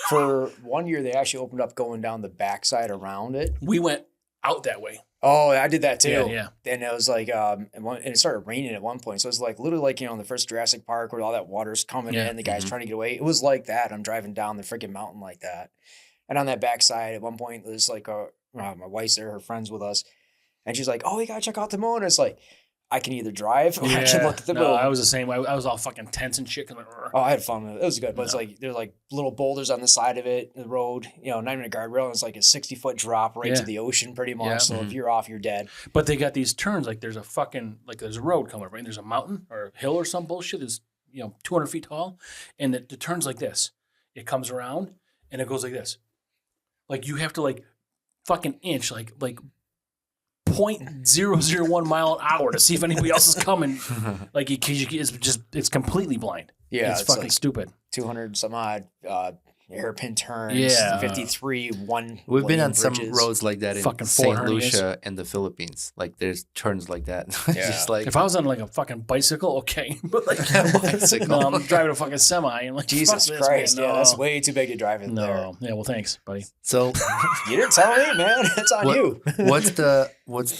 For 1 year, they actually opened up going down the backside around it. We went out that way. Oh, I did that too. Yeah. And it was like, and it started raining at one point. So it was like literally like, in the first Jurassic Park where all that water's coming in, the guy's trying to get away. It was like that. I'm driving down the freaking mountain like that. And on that backside, at one point, there's like my wife's there, her friend's with us. And she's like, oh, you got to check out the moon. And it's like, I can either drive or I can look at the moon. I was the same way. I was all fucking tense and shit. Like, oh, I had fun with it. It was good. But it's like, there's like little boulders on the side of it, the road, not even a guardrail. It's like a 60-foot drop right to the ocean pretty much. Yeah. So if you're off, you're dead. But they got these turns. Like there's a fucking, like there's a road coming up, right? And there's a mountain or a hill or some bullshit that's, 200 feet tall. And the turn's like this. It comes around and it goes like this. Like you have to like fucking inch, like 0.001 mile an hour to see if anybody else is coming. Like it's completely blind. Yeah. It's fucking like stupid. 200 some odd hairpin turns. Yeah. 53 one. We've been on bridges. some roads like that in Fucking St. 400 Lucia and the Philippines. Like there's turns like that. Yeah. Just like If I was on like a fucking bicycle, okay. But like bicycle. no, I'm driving a fucking semi and like Jesus fuck this, Christ. man, Yeah, no. that's way too big to drive in there. No. Yeah, well thanks, buddy. So You didn't tell me, man. It's on you. what's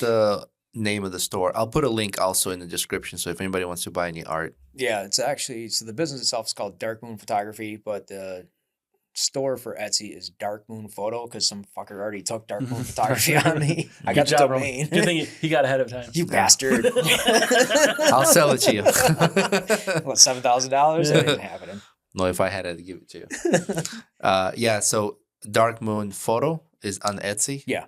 the name of the store? I'll put a link also in the description. So if anybody wants to buy any art. Yeah, it's actually, so the business itself is called Darkmoon Photography, but the store for Etsy is Darkmoon Photo because some fucker already took Darkmoon Photography on me. I got Good the job, bro. domain. Good thing he got ahead of time. You bastard. I'll sell it to you. What, $7,000? That ain't happening. No, if I had it, I'd give it to you. Yeah, so Darkmoon Photo is on Etsy. Yeah.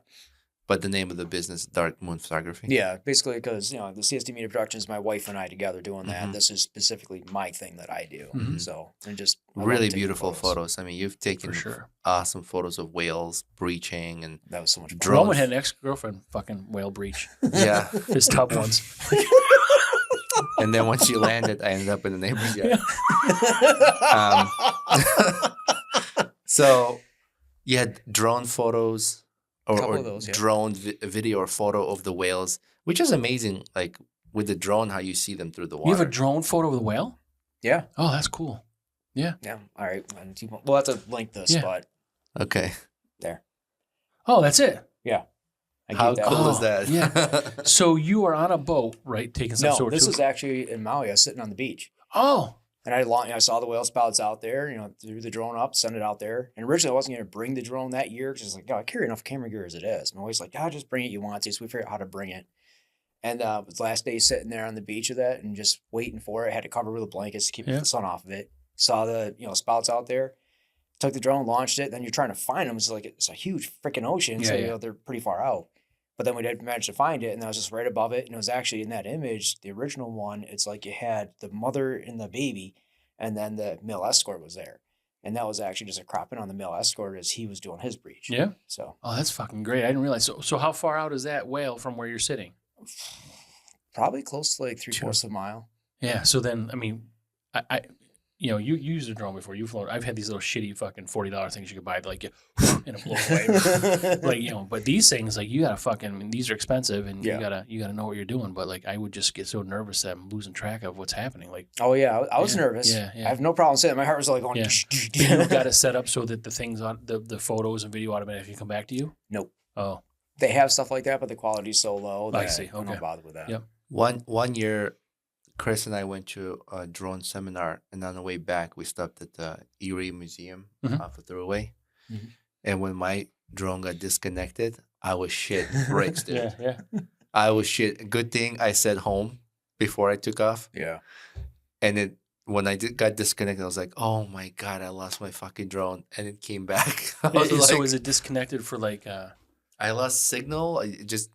But the name of the business is Darkmoon Photography. Yeah, basically because, the CSD Media Production is my wife and I together doing that. Mhm. This is specifically my thing that I do. Mhm. So, and just I love Really taking beautiful photos. I mean, you've taken For sure. awesome photos of whales breaching and That was so much fun. Drone. Roman had an ex-girlfriend fucking whale breach. yeah. His tub once. And then once you landed, I ended up in the neighbor's yard. So you had drone photos Couple or of those, yeah. drone video or photo of the whales, which is amazing. Like with the drone, how you see them through the water. You have a drone photo of the whale? Yeah. Oh, that's cool. Yeah. All right. We'll have to link this, Yeah. but Okay. there. Oh, that's it. Yeah. I How gave that cool one. is that? Yeah. So you are on a boat, right? Taking some No, sort this of. is actually in Maui. I was sitting on the beach. Oh. And I saw the whale spouts out there, threw the drone up, sent it out there. And originally I wasn't going to bring the drone that year because I was like, I carry enough camera gear as it is. I'm always like, just bring it you want to. So we figured out how to bring it. And it was the last day sitting there on the beach with that and just waiting for it. I had to cover it with blankets to keep the sun off of it. Saw the, spouts out there. Took the drone, launched it. Then you're trying to find them. It's a huge freaking ocean. So, they're pretty far out. But then we did manage to find it, and I was just right above it. And it was actually in that image, the original one, it's like you had the mother and the baby, and then the male escort was there. And that was actually just a crop in on the male escort as he was doing his breach. Yeah. So. Oh, that's fucking great. I didn't realize. So how far out is that whale from where you're sitting? Probably close to like 3/4 of a mile. Yeah. So then, I mean, I you used a drone before. You've flown. I've had these little shitty fucking $40 things you could buy, like and it blows away. But these things, like you gotta fucking. I mean, these are expensive, and you gotta know what you're doing. But like, I would just get so nervous that I'm losing track of what's happening. Like, oh yeah, I was nervous. Yeah. I have no problem saying it. My heart was like going. Yeah. You got to set up so that the things on the photos and video automatically come back to you. Nope. Oh. They have stuff like that, but the quality's so low that I see. I'm Okay. not bothered with that. Yep. One year, Chris and I went to a drone seminar, and on the way back, we stopped at the Erie Museum off of Thruway. Mm-hmm. And when my drone got disconnected, I was shit bricks, dude. Yeah. I was shit. Good thing I said home before I took off. Yeah. And when I got disconnected, I was like, "Oh my god, I lost my fucking drone," and it came back. I was So like, is it disconnected for like? I lost signal. I just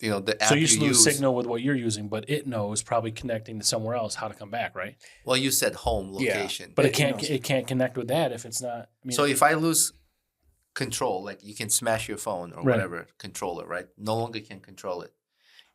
the app So you lose use. signal with what you're using, but it knows probably connecting to somewhere else how to come back, right? Well, you said home Yeah. location, But It knows. it can't connect with that if it's not. I mean, so if I lose control, like you can smash your phone or Right. whatever, control it, right? No longer can control it.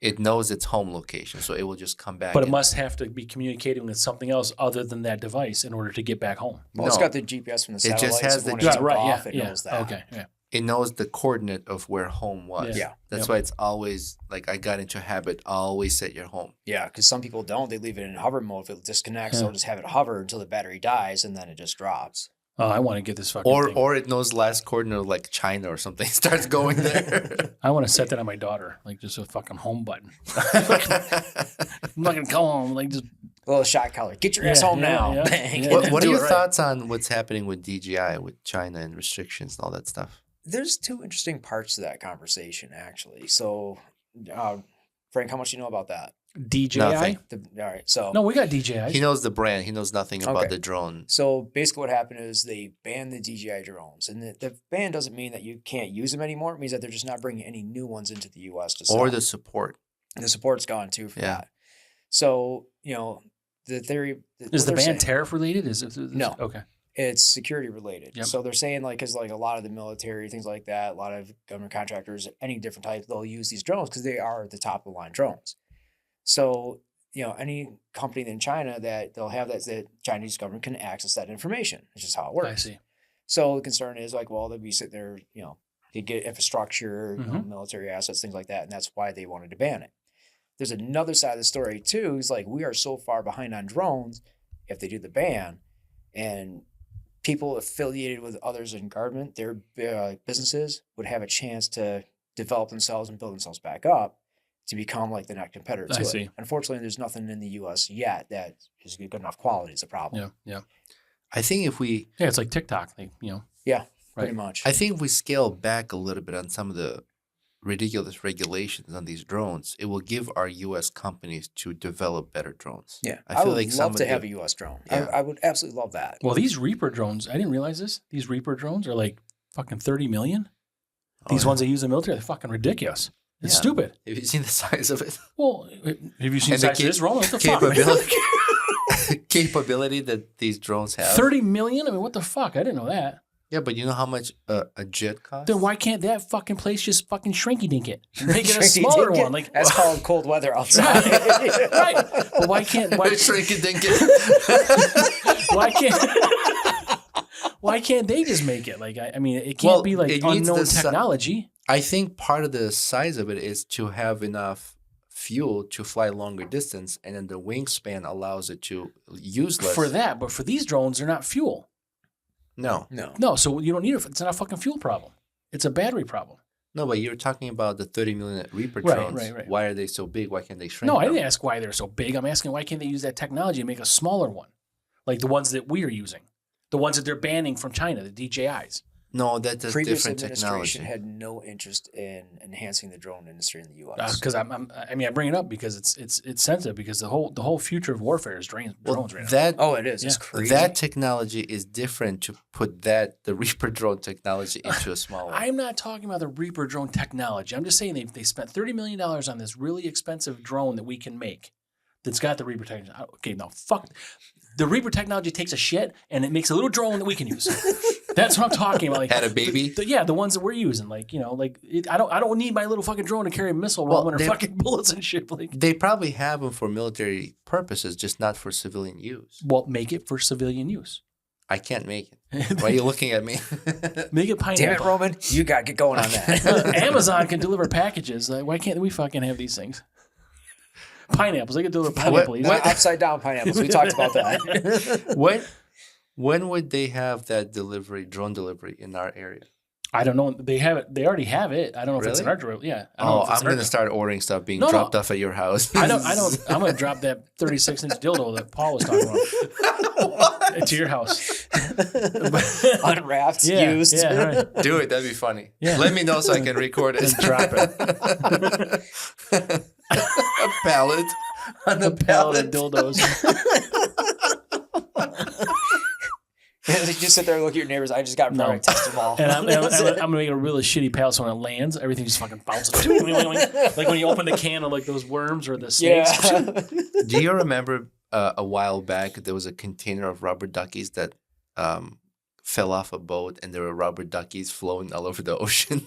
It knows its home location, so it will just come back. but it and- must have to be communicating with something else other than that device in order to get back home. Well, it's No. got the GPS from the It just satellites. has so the when G- it took Right, off, yeah, it yeah. knows that. Okay, yeah. It knows the coordinate of where home was. Yeah. That's Yep. why it's always like I got into a habit. Always set your home. Yeah, because some people don't. They leave it in hover mode. If it disconnects, Yeah. they'll just have it hover until the battery dies, and then it just drops. Oh, I want to get this fucking thing. Or it knows last coordinate of like China or something. It starts going there. I want to set that on my daughter, like just a fucking home button. I'm not gonna go home, like just A little shot collar. Get your ass home now. yeah. Bang. Yeah. what are Do it your right. thoughts on what's happening with DJI, with China and restrictions and all that stuff? There's two interesting parts to that conversation, actually. So, Frank, how much do you know about that? DJI. Nothing. All right. So, No, we got DJI. He knows the brand. He knows nothing about Okay. the drone. So basically, what happened is they banned the DJI drones, and the ban doesn't mean that you can't use them anymore. It means that they're just not bringing any new ones into the U.S. to sell. Or the support. And the support's gone too for Yeah. that. So the theory Is what the they're ban saying- tariff related? Is it? No. Okay. It's security related. Yep. So they're saying because a lot of the military, things like that, a lot of government contractors, any different type, they'll use these drones because they are the top of the line drones. So any company in China that they'll have that the Chinese government can access that information. It's just how it works. I see. So the concern is they'll be sitting there, they get infrastructure, Mhm. military assets, things like that, and that's why they wanted to ban it. There's another side of the story too. Is we are so far behind on drones. If they do the ban, and people affiliated with others in government, their businesses would have a chance to develop themselves and build themselves back up to become like the next competitor to I it. see. Unfortunately, there's nothing in the U.S. yet that is good enough quality. Is a problem. Yeah. Yeah. I think if we Yeah. It's like TikTok. Yeah, pretty Right. much. I think if we scale back a little bit on some of the ridiculous regulations on these drones, it will give our U.S. companies to develop better drones. Yeah, I I feel would like some love of to the- have a U.S. drone. Yeah. I would absolutely love that. Well, these Reaper drones, I didn't realize this. These Reaper drones are like fucking 30 million. These ones they use in the military, they're fucking ridiculous. It's Yeah. stupid. Have you seen the size of it? Well, have you seen And the the size of this, Roland? What the fuck, man? capability, capability that these drones have. 30 million? I mean, what the fuck? I didn't know that. Yeah, but you know how much a jet costs? Then why can't that fucking place just fucking shrinky dink it? Make it a Shrinky smaller dink it. one. Like, That's called cold weather outside. right. But why can't Shrink it, dink it. why can't they just make it? Like, I mean, it can't Well, be like it needs unknown the si- technology. I think part of the size of it is to have enough fuel to fly longer distance, and then the wingspan allows it to use less. For that, but for these drones, they're not fuel. No, No, so you don't need it. It's not a fucking fuel problem. It's a battery problem. no, but you're talking about the 30 million Reaper Right, drones. right. Why are they so big? Why can't they shrink? No, I them? didn't ask why they're so big. I'm asking why can't they use that technology and make a smaller one, like the ones that we are using, the ones that they're banning from China, the DJIs. No, that's Previous different administration technology. had no interest in enhancing the drone industry in the U.S. Because I bring it up because it's sensitive because the whole future of warfare is drones right now. That Oh, it is. It's Yeah. crazy. that technology is different to put the Reaper drone technology into a small one. I'm not talking about the Reaper drone technology. I'm just saying they spent $30 million on this really expensive drone that we can make that's got the Reaper technology. Okay, now fuck. The Reaper technology takes a shit and it makes a little drone that we can use. That's what I'm talking about. Like, Had a baby. the ones that we're using. Like, I don't need my little fucking drone to carry a missile Well, when they- fucking bullets and shit. Like, They probably have them for military purposes, just not for civilian use. well, make it for civilian use. I can't make it. Why are you looking at me? Make it pineapple. Damn it, Roman. You got to get going on that. Amazon can deliver packages. Like, why can't we fucking have these things? Pineapples. They can deliver pineapples. Not upside down pineapples. We talked about that. When would they have that drone delivery in our area? I don't know. They have it. They already have it. I don't know if it's in Really? our drill. Yeah. I don't know Oh, if it's I'm in our going to start ordering stuff being No, dropped off at your house. I don't. I'm going to drop that 36-inch dildo that Paul was talking about to your house. Unwrapped, Yeah. used. Yeah. Right. Do it. That'd be funny. Yeah. Let me know so I can record it. And drop it. A pallet on A a pallet pallet. of dildos. Just sit there and look at your neighbors. I just got a product, test them all. And I'm gonna make a really shitty pallet so when it lands, everything just fucking bounces. Like when you open the can of like those worms or the snakes. Yeah. Do you remember a while back there was a container of rubber duckies that fell off a boat and there were rubber duckies floating all over the ocean?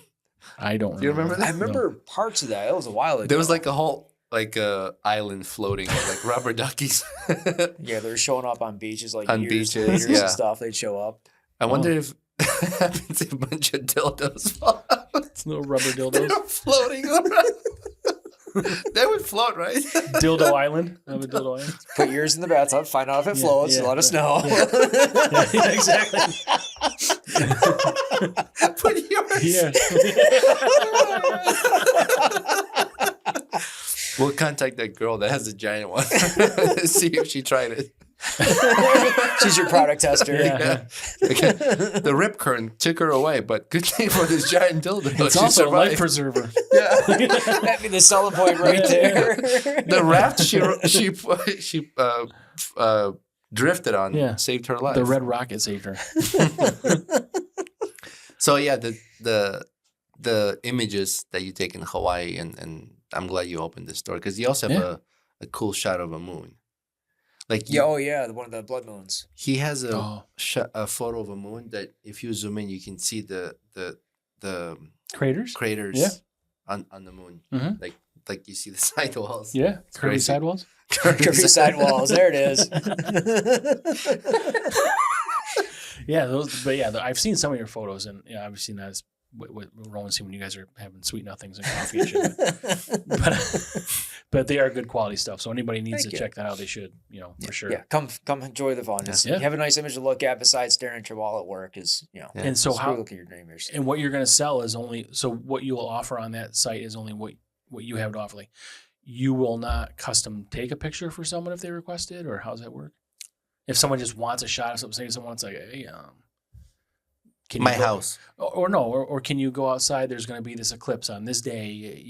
I don't. Do you remember that? I remember parts of that. It was a while ago. There was like a whole island floating of like rubber duckies. Yeah, they were showing up on beaches like On years beaches, later yeah. and stuff. They'd show up. I wonder if happens if a bunch of dildos fall out. Little rubber They're dildos. floating around. They would float, right? Dildo Island. I have a dildo island. Put yours in the bathtub. Find out if it floats. yeah, Let us know. Yeah, exactly. Put yours. Yeah. We'll contact that girl that has the giant one. See if she tried it. She's your product tester. Yeah. Okay. The rip current took her away, but good thing for this giant dildo. It's she also a life survived. preserver. That'd be the selling point right there. The raft she drifted on saved her life. The red rocket saved her. So yeah, the images that you take in Hawaii, and I'm glad you opened this store because you also have a cool shot of a moon. Like Yeah, one of the blood moons. he has a photo of a moon that if you zoom in, you can see the Craters? craters on the moon. Mhm. Like you see the sidewalls. Yeah. Curvy crazy. sidewalls. Curvy sidewalls. There it is. Yeah, I've seen some of your photos, and I've seen that as what Rowan's seen when you guys are having sweet nothings and coffee and shit. But they are good quality stuff. So anybody needs Thank to you. check that out, they should, for sure. Yeah, come enjoy the fun. It's- Yeah. You have a nice image to look at besides staring at your wall at work is, And so just how look at your neighbors. and what you're going to sell is only what you will offer on that site is only what you have to offer. Like you will not custom take a picture for someone if they request it, or how does that work? If someone just wants a shot of something, say someone's like, hey, can you My go- house. or can you go outside? There's going to be this eclipse on this day.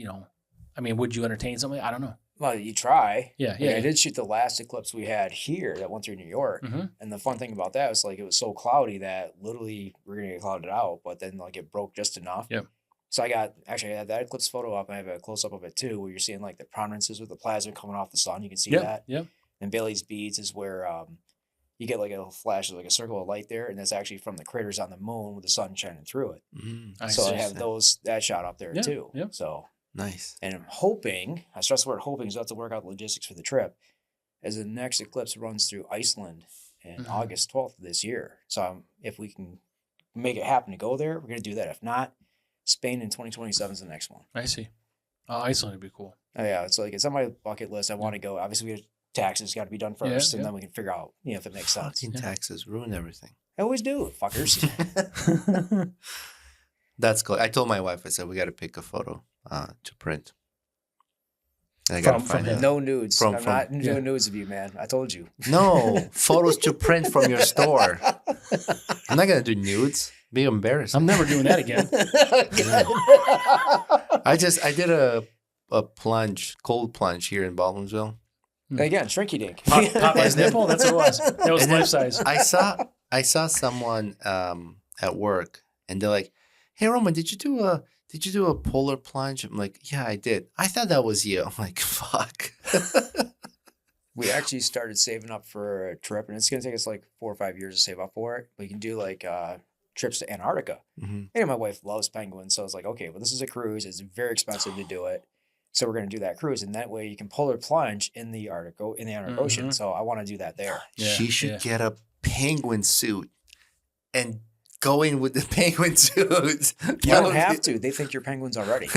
I mean, would you entertain something? I don't know. Well, you try. Yeah, Like, yeah. I did shoot the last eclipse we had here that went through New York. Mhm. And the fun thing about that was like it was so cloudy that literally we're gonna get clouded out, but then like it broke just enough. Yep. So I had that eclipse photo up. I have a close up of it too, where you're seeing like the prominences with the plasma coming off the sun. You can see that. Yeah. And Bailey's beads is where you get like a flash of like a circle of light there, and that's actually from the craters on the moon with the sun shining through it. Mm, So I see. have that shot up there Yeah, too. yeah. So nice. and I'm hoping, I stress the word hoping, because I have to work out the logistics for the trip, as the next eclipse runs through Iceland in Mhm. August 12th of this year. So if we can make it happen to go there, we're going to do that. If not, Spain in 2027 is the next one. I see. Iceland would be cool. Oh, yeah, it's like it's on my bucket list. I want to go. Obviously, we have taxes got to be done first, and yeah. then we can figure out if it makes sense. Fucking taxes ruin everything. I always do, fuckers. That's cool. I told my wife, I said, we got to pick a photo to print. And I got to From find him. it. No nudes. From- I'm not doing yeah. nudes of you, man. I told you. No, photos to print from your store. I'm not going to do nudes. Be embarrassing. I'm never doing that again. I did a cold plunge here in Baldwinsville. Again, shrinky dink. Popeye's nipple? That's what it was. That was And then life size. I saw someone at work, and they're like, "Hey, Roman, did you do a polar plunge?" I'm like, "Yeah, I did." I thought that was you. I'm like, "Fuck." We actually started saving up for a trip, and it's going to take us like 4 or 5 years to save up for it. We can do like trips to Antarctica. Mhm. And my wife loves penguins, so I was like, okay, well, this is a cruise. It's very expensive to do it. So we're going to do that cruise, and that way you can polar plunge in the Arctic Ocean. So I want to do that there. Yeah, She should yeah. get a penguin suit and go in with the penguin suit. You don't have to. They think you're penguins already.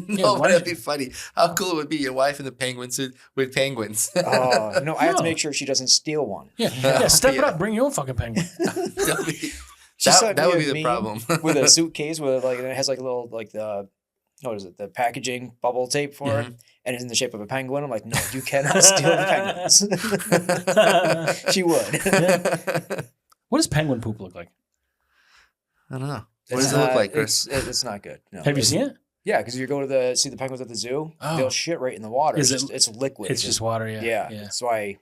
No, why but that'd don't be funny. How cool it would be your wife in the penguin suit with penguins. Oh, no, I have to No. make sure she doesn't steal one. Yeah, step it Yeah. up. Bring your own fucking penguin. That'd be- She sent that me would a be the meme problem. with a suitcase with like, and it has like a little, like the packaging bubble tape for it. And it's in the shape of a penguin. I'm like, no, you cannot steal the penguins. She would. What does penguin poop look like? I don't know. What does it look like, Chris? It's not good. No. Have you seen it? Yeah, because you go to see the penguins at the zoo, Oh. they'll shit right in the water. Is It's liquid. It's just water, yeah. yeah. That's why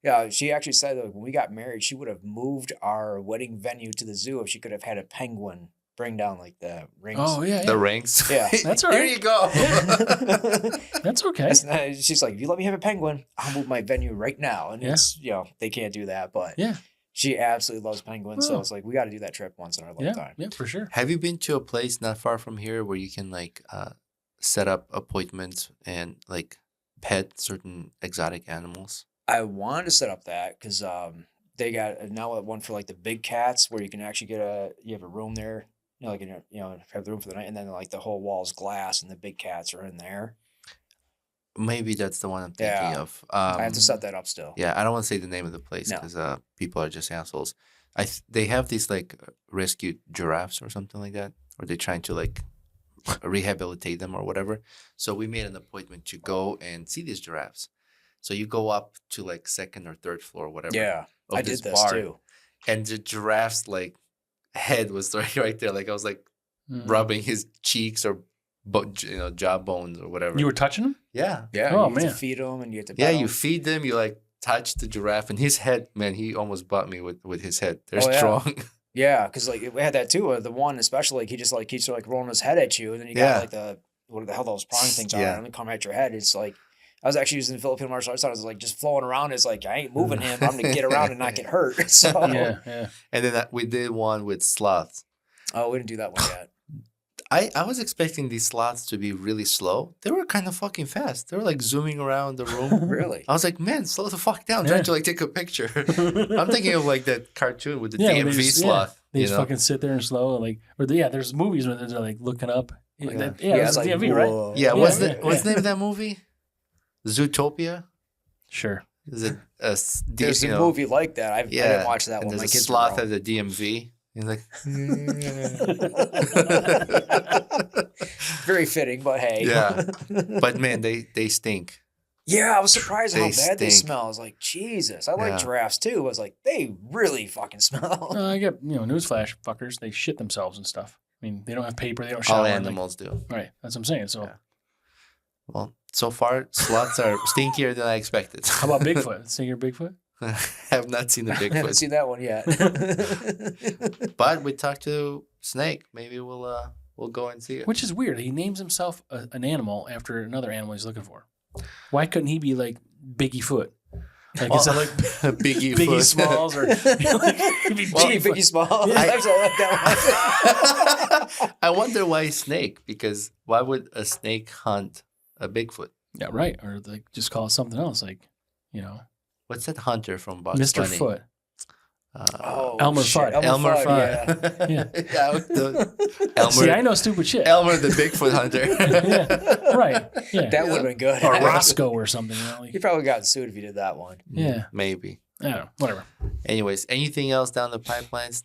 Yeah, she actually said that when we got married, she would have moved our wedding venue to the zoo if she could have had a penguin bring down like the rings. Oh yeah, The rings. Yeah. That's all Here right. you go. That's okay. She's like, if you let me have a penguin, I'll move my venue right now. And Yeah. it's, they can't do that, but Yeah. she absolutely loves penguins. So Oh. it's like, we got to do that trip once in our Yeah, lifetime. yeah, for sure. Have you been to a place not far from here where you can like set up appointments and like pet certain exotic animals? I wanted to set up that because they got now one for like the big cats where you can actually you have a room there, have the room for the night, and then like the whole wall's glass and the big cats are in there. Maybe that's the one I'm thinking Yeah. of. I have to set that up still. Yeah, I don't want to say the name of the place No. because people are just assholes. They have these like rescued giraffes or something like that, or they're trying to like rehabilitate them or whatever. So we made an appointment to go and see these giraffes. So you go up to like second or third floor, whatever. Yeah, of I did this bar, too. and the giraffe's like head was right there. Like I was like rubbing his cheeks or jaw bones or whatever. You were touching them? Yeah. Yeah, Oh, you have man. to feed them and you have to Yeah, pet you 'em. feed them, you like touch the giraffe and his head, man, he almost bought me with his head. They're Oh, yeah. strong. Yeah, because like we had that too. The one especially, like he just like keeps like rolling his head at you, and then you got Yeah. like what the hell those prong things are, Yeah. and they come at your head. It's like I was actually using the Filipino martial arts. I was like just flowing around. It's like I ain't moving him. I'm gonna get around and not get hurt. So Yeah. And then we did one with sloths. oh, we didn't do that one yet. I was expecting these sloths to be really slow. They were kind of fucking fast. They were like zooming around the room. Really? I was like, man, slow the fuck down. Yeah. Trying to like take a picture. I'm thinking of like that cartoon with the Yeah, when DMV they just- sloth. They you just know? fucking sit there and slow, like, there's movies where they're like looking up. Yeah, Yeah. that's it's like, DMV, right? whoa. Yeah, Yeah, what's yeah, what's the name of that movie? Zootopia? Sure. Is it There's a movie like that. I didn't watch that and one. My there's a kids were sloth grown. at the DMV. He's like, Very fitting, but hey. yeah. But man, they stink. Yeah, I was surprised how They bad they stink. smell. I was like, Jesus. I like Yeah. giraffes too. I was like, they really fucking smell. I get, newsflash, fuckers. They shit themselves and stuff. I mean, they don't have paper. They don't shower. All like- animals do. right. That's what I'm saying. So Yeah. Well, so far sloths are stinkier than I expected. how about Bigfoot? Say your Bigfoot? I have not seen the I haven't Bigfoot, seen that one yet. but we talked to Snake. Maybe we'll go and see it. Which is weird. He names himself an animal after another animal he's looking for. Why couldn't he be like Biggie Foot? Like, is that like Biggie Biggie foot. Smalls or like, he'd be Gee, Biggie Foot? Biggie Small. Yeah. Actually, I like that one. I wonder why snake, because why would a snake hunt a Bigfoot? Yeah, right. Or like just call it something else, like What's that hunter from Bugs Mr. Bunny? Foot. Oh, Elmer shit. Fudd. Elmer Fudd, Fudd. Yeah. Elmer, See, I know stupid shit. Elmer the Bigfoot hunter. Yeah, right. Yeah. That would have been good. or Roscoe or something. He Like, probably got sued if he did that one. yeah. Maybe. I don't know. Whatever. Anyways, anything else down the pipelines?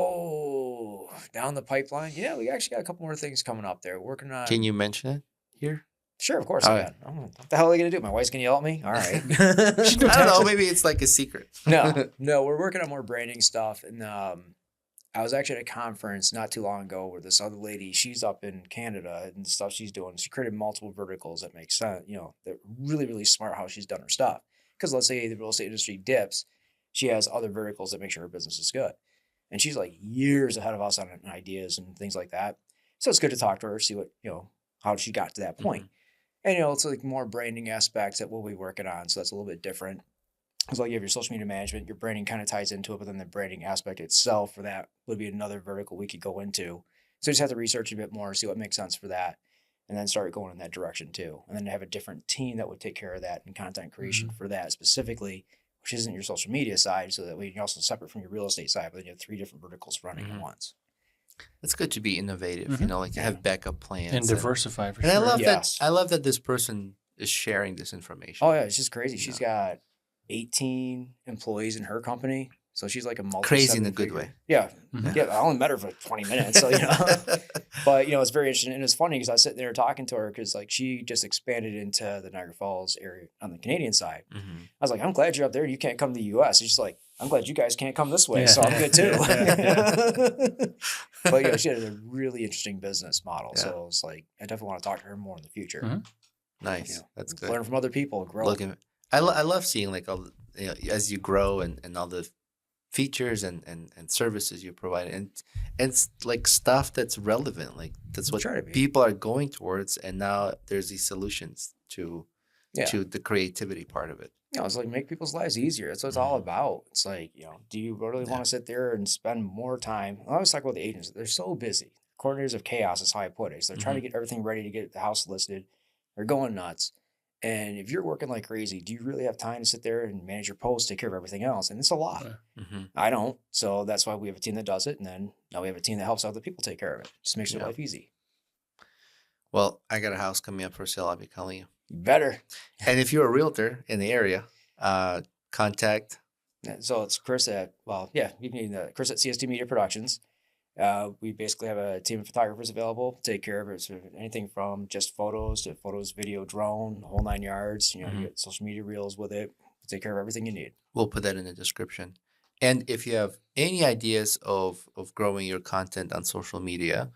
Oh, down the pipeline. Yeah, we actually got a couple more things coming up there. Working on. Can you mention it here? Sure, of course All I right. can. What the hell are they gonna do? My wife's gonna yell at me? All right. I don't know. Maybe it's like a secret. No, we're working on more branding stuff. And I was actually at a conference not too long ago where this other lady, she's up in Canada and the stuff she's doing. She created multiple verticals that make sense. They're really, really smart how she's done her stuff. Because let's say the real estate industry dips, she has other verticals that make sure her business is good. And she's like years ahead of us on ideas and things like that. So it's good to talk to her, see what, how she got to that point. And, it's like more branding aspects that we'll be working on. So that's a little bit different. It's like you have your social media management, your branding kind of ties into it, but then the branding aspect itself for that would be another vertical we could go into. So just have to research a bit more, see what makes sense for that, and then start going in that direction too. And then have a different team that would take care of that and content creation for that specifically, which isn't your social media side, so that way you're also separate from your real estate side, but then you have 3 different verticals running at once. It's good to be innovative, Mhm. like to have backup plans And diversify for And sure. I love Yes. that. I love that this person is sharing this information. Oh yeah, it's just crazy. She's got 18 employees in her company. So she's like a Crazy in a good multi-seven-figure- way. Yeah. Mhm. Yeah. I only met her for 20 minutes. So, but, it's very interesting. And it's funny because I was sitting there talking to her because like she just expanded into the Niagara Falls area on the Canadian side. Mhm. I was like, I'm glad you're up there. You can't come to the US. She's just like, I'm glad you guys can't come this way. Yeah. So I'm good too. Yeah. But she had a really interesting business model. Yeah. So it's like, I definitely want to talk to her more in the future. Mhm. Nice. That's good. Learn from other people, grow. Looking, I love seeing like all as you grow and all the features and services you provide, and it's like stuff that's relevant, like that's what Try to be. people are going towards, and now there's these solutions to the creativity part of it. It's like make people's lives easier. That's what it's all about. It's like, do you really want to sit there and spend more time? I always talk about the agents. They're so busy. Coordinators of chaos is how I put it. So they're trying to get everything ready to get the house listed. They're going nuts. And if you're working like crazy, do you really have time to sit there and manage your posts, take care of everything else? And it's a lot. I don't. So that's why we have a team that does it. And then now we have a team that helps other people take care of it. Just makes your life easy. Well, I got a house coming up for sale. I'll be calling you. You better. And if you're a realtor in the area, contact. So it's Chris at, you can Chris at CST Media Productions. We basically have a team of photographers available to take care of it. So anything from just photos to photos, video, drone, the whole 9 yards. You get social media reels with it. Take care of everything you need. We'll put that in the description. And if you have any ideas of growing your content on social media,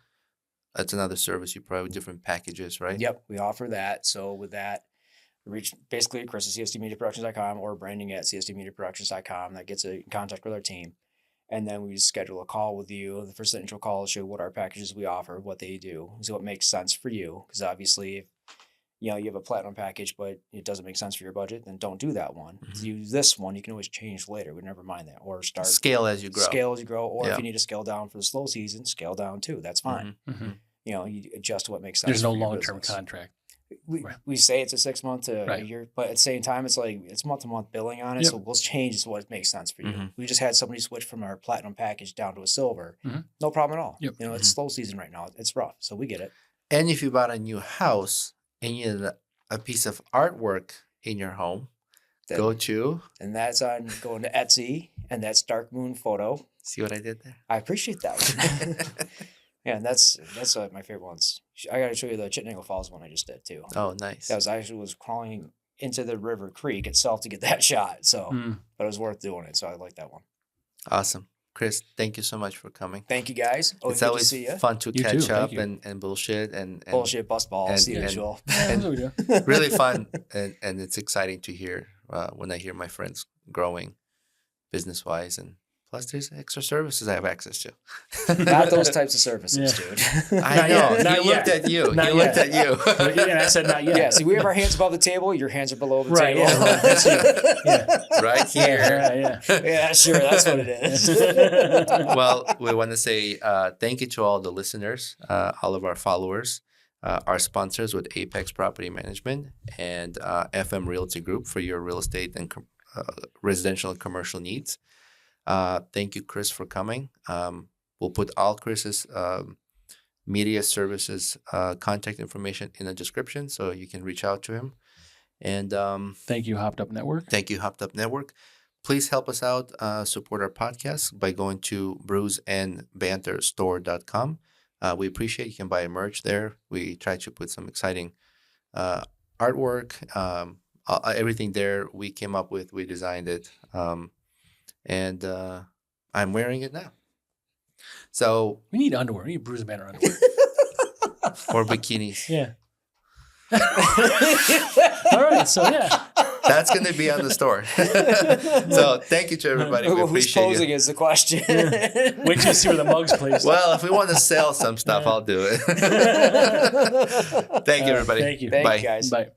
that's another service you provide with different packages, right? Yep, we offer that. So with that, reach basically Chris at CSTMediaProductions.com or branding at CSTMediaProductions.com. That gets in contact with our team. And then we just schedule a call with you. The first initial call will show what our packages we offer, what they do, so what makes sense for you. Because obviously, if you have a platinum package, but it doesn't make sense for your budget, then don't do that one. Use this one. You can always change later. We never mind that. Or scale as you grow. Scale as you grow. Or if you need to scale down for the slow season, scale down too. That's fine. You adjust to what makes sense. There's no long-term contract. We say it's a 6 month to a year, but at the same time, it's like it's month-to-month billing on it. So we'll change what makes sense for you. We just had somebody switch from our platinum package down to a silver. No problem at all. It's slow season right now. It's rough, so we get it. And if you bought a new house and you need a piece of artwork in your home, go to. And that's on going to Etsy, and that's Darkmoon Photo. See what I did there? I appreciate that one. Yeah, and that's my favorite ones. I got to show you the Chittenden Falls one I just did too. Oh, nice. That was crawling into the river creek itself to get that shot. So, but it was worth doing it. So I like that one. Awesome. Chris, thank you so much for coming. Thank you, guys. It's always fun to catch up and bullshit and bullshit, bust balls, the usual. And really fun, and it's exciting to hear when I hear my friends growing business-wise, and plus there's extra services I have access to. Not those types of services, dude. I know. He looked at you. He looked at you. And I said not yet. Yeah, see, we have our hands above the table. Your hands are below the table. Yeah, that's you. Right here. Yeah, sure. That's what it is. Well, we want to say thank you to all the listeners, all of our followers, our sponsors with Apex Property Management and FM Realty Group for your real estate and residential and commercial needs. Thank you, Chris, for coming. We'll put all Chris's media services contact information in the description so you can reach out to him. And thank you, Hopped Up Network. Thank you, Hopped Up Network. Please help us out, support our podcast by going to brewsandbanterstore.com. We appreciate you can buy merch there. We try to put some exciting artwork, everything there we came up with, we designed it. And I'm wearing it now. So we need underwear. We need Brews Banter underwear. Or bikinis. Yeah. All right. So yeah. That's going to be on the store. So thank you to everybody. We Who's appreciate posing it. is the question. Wait till you see where the mug's placed. Well, if we want to sell some stuff, I'll do it. Thank you, everybody. Thank you. Thank Bye. you, guys. Bye.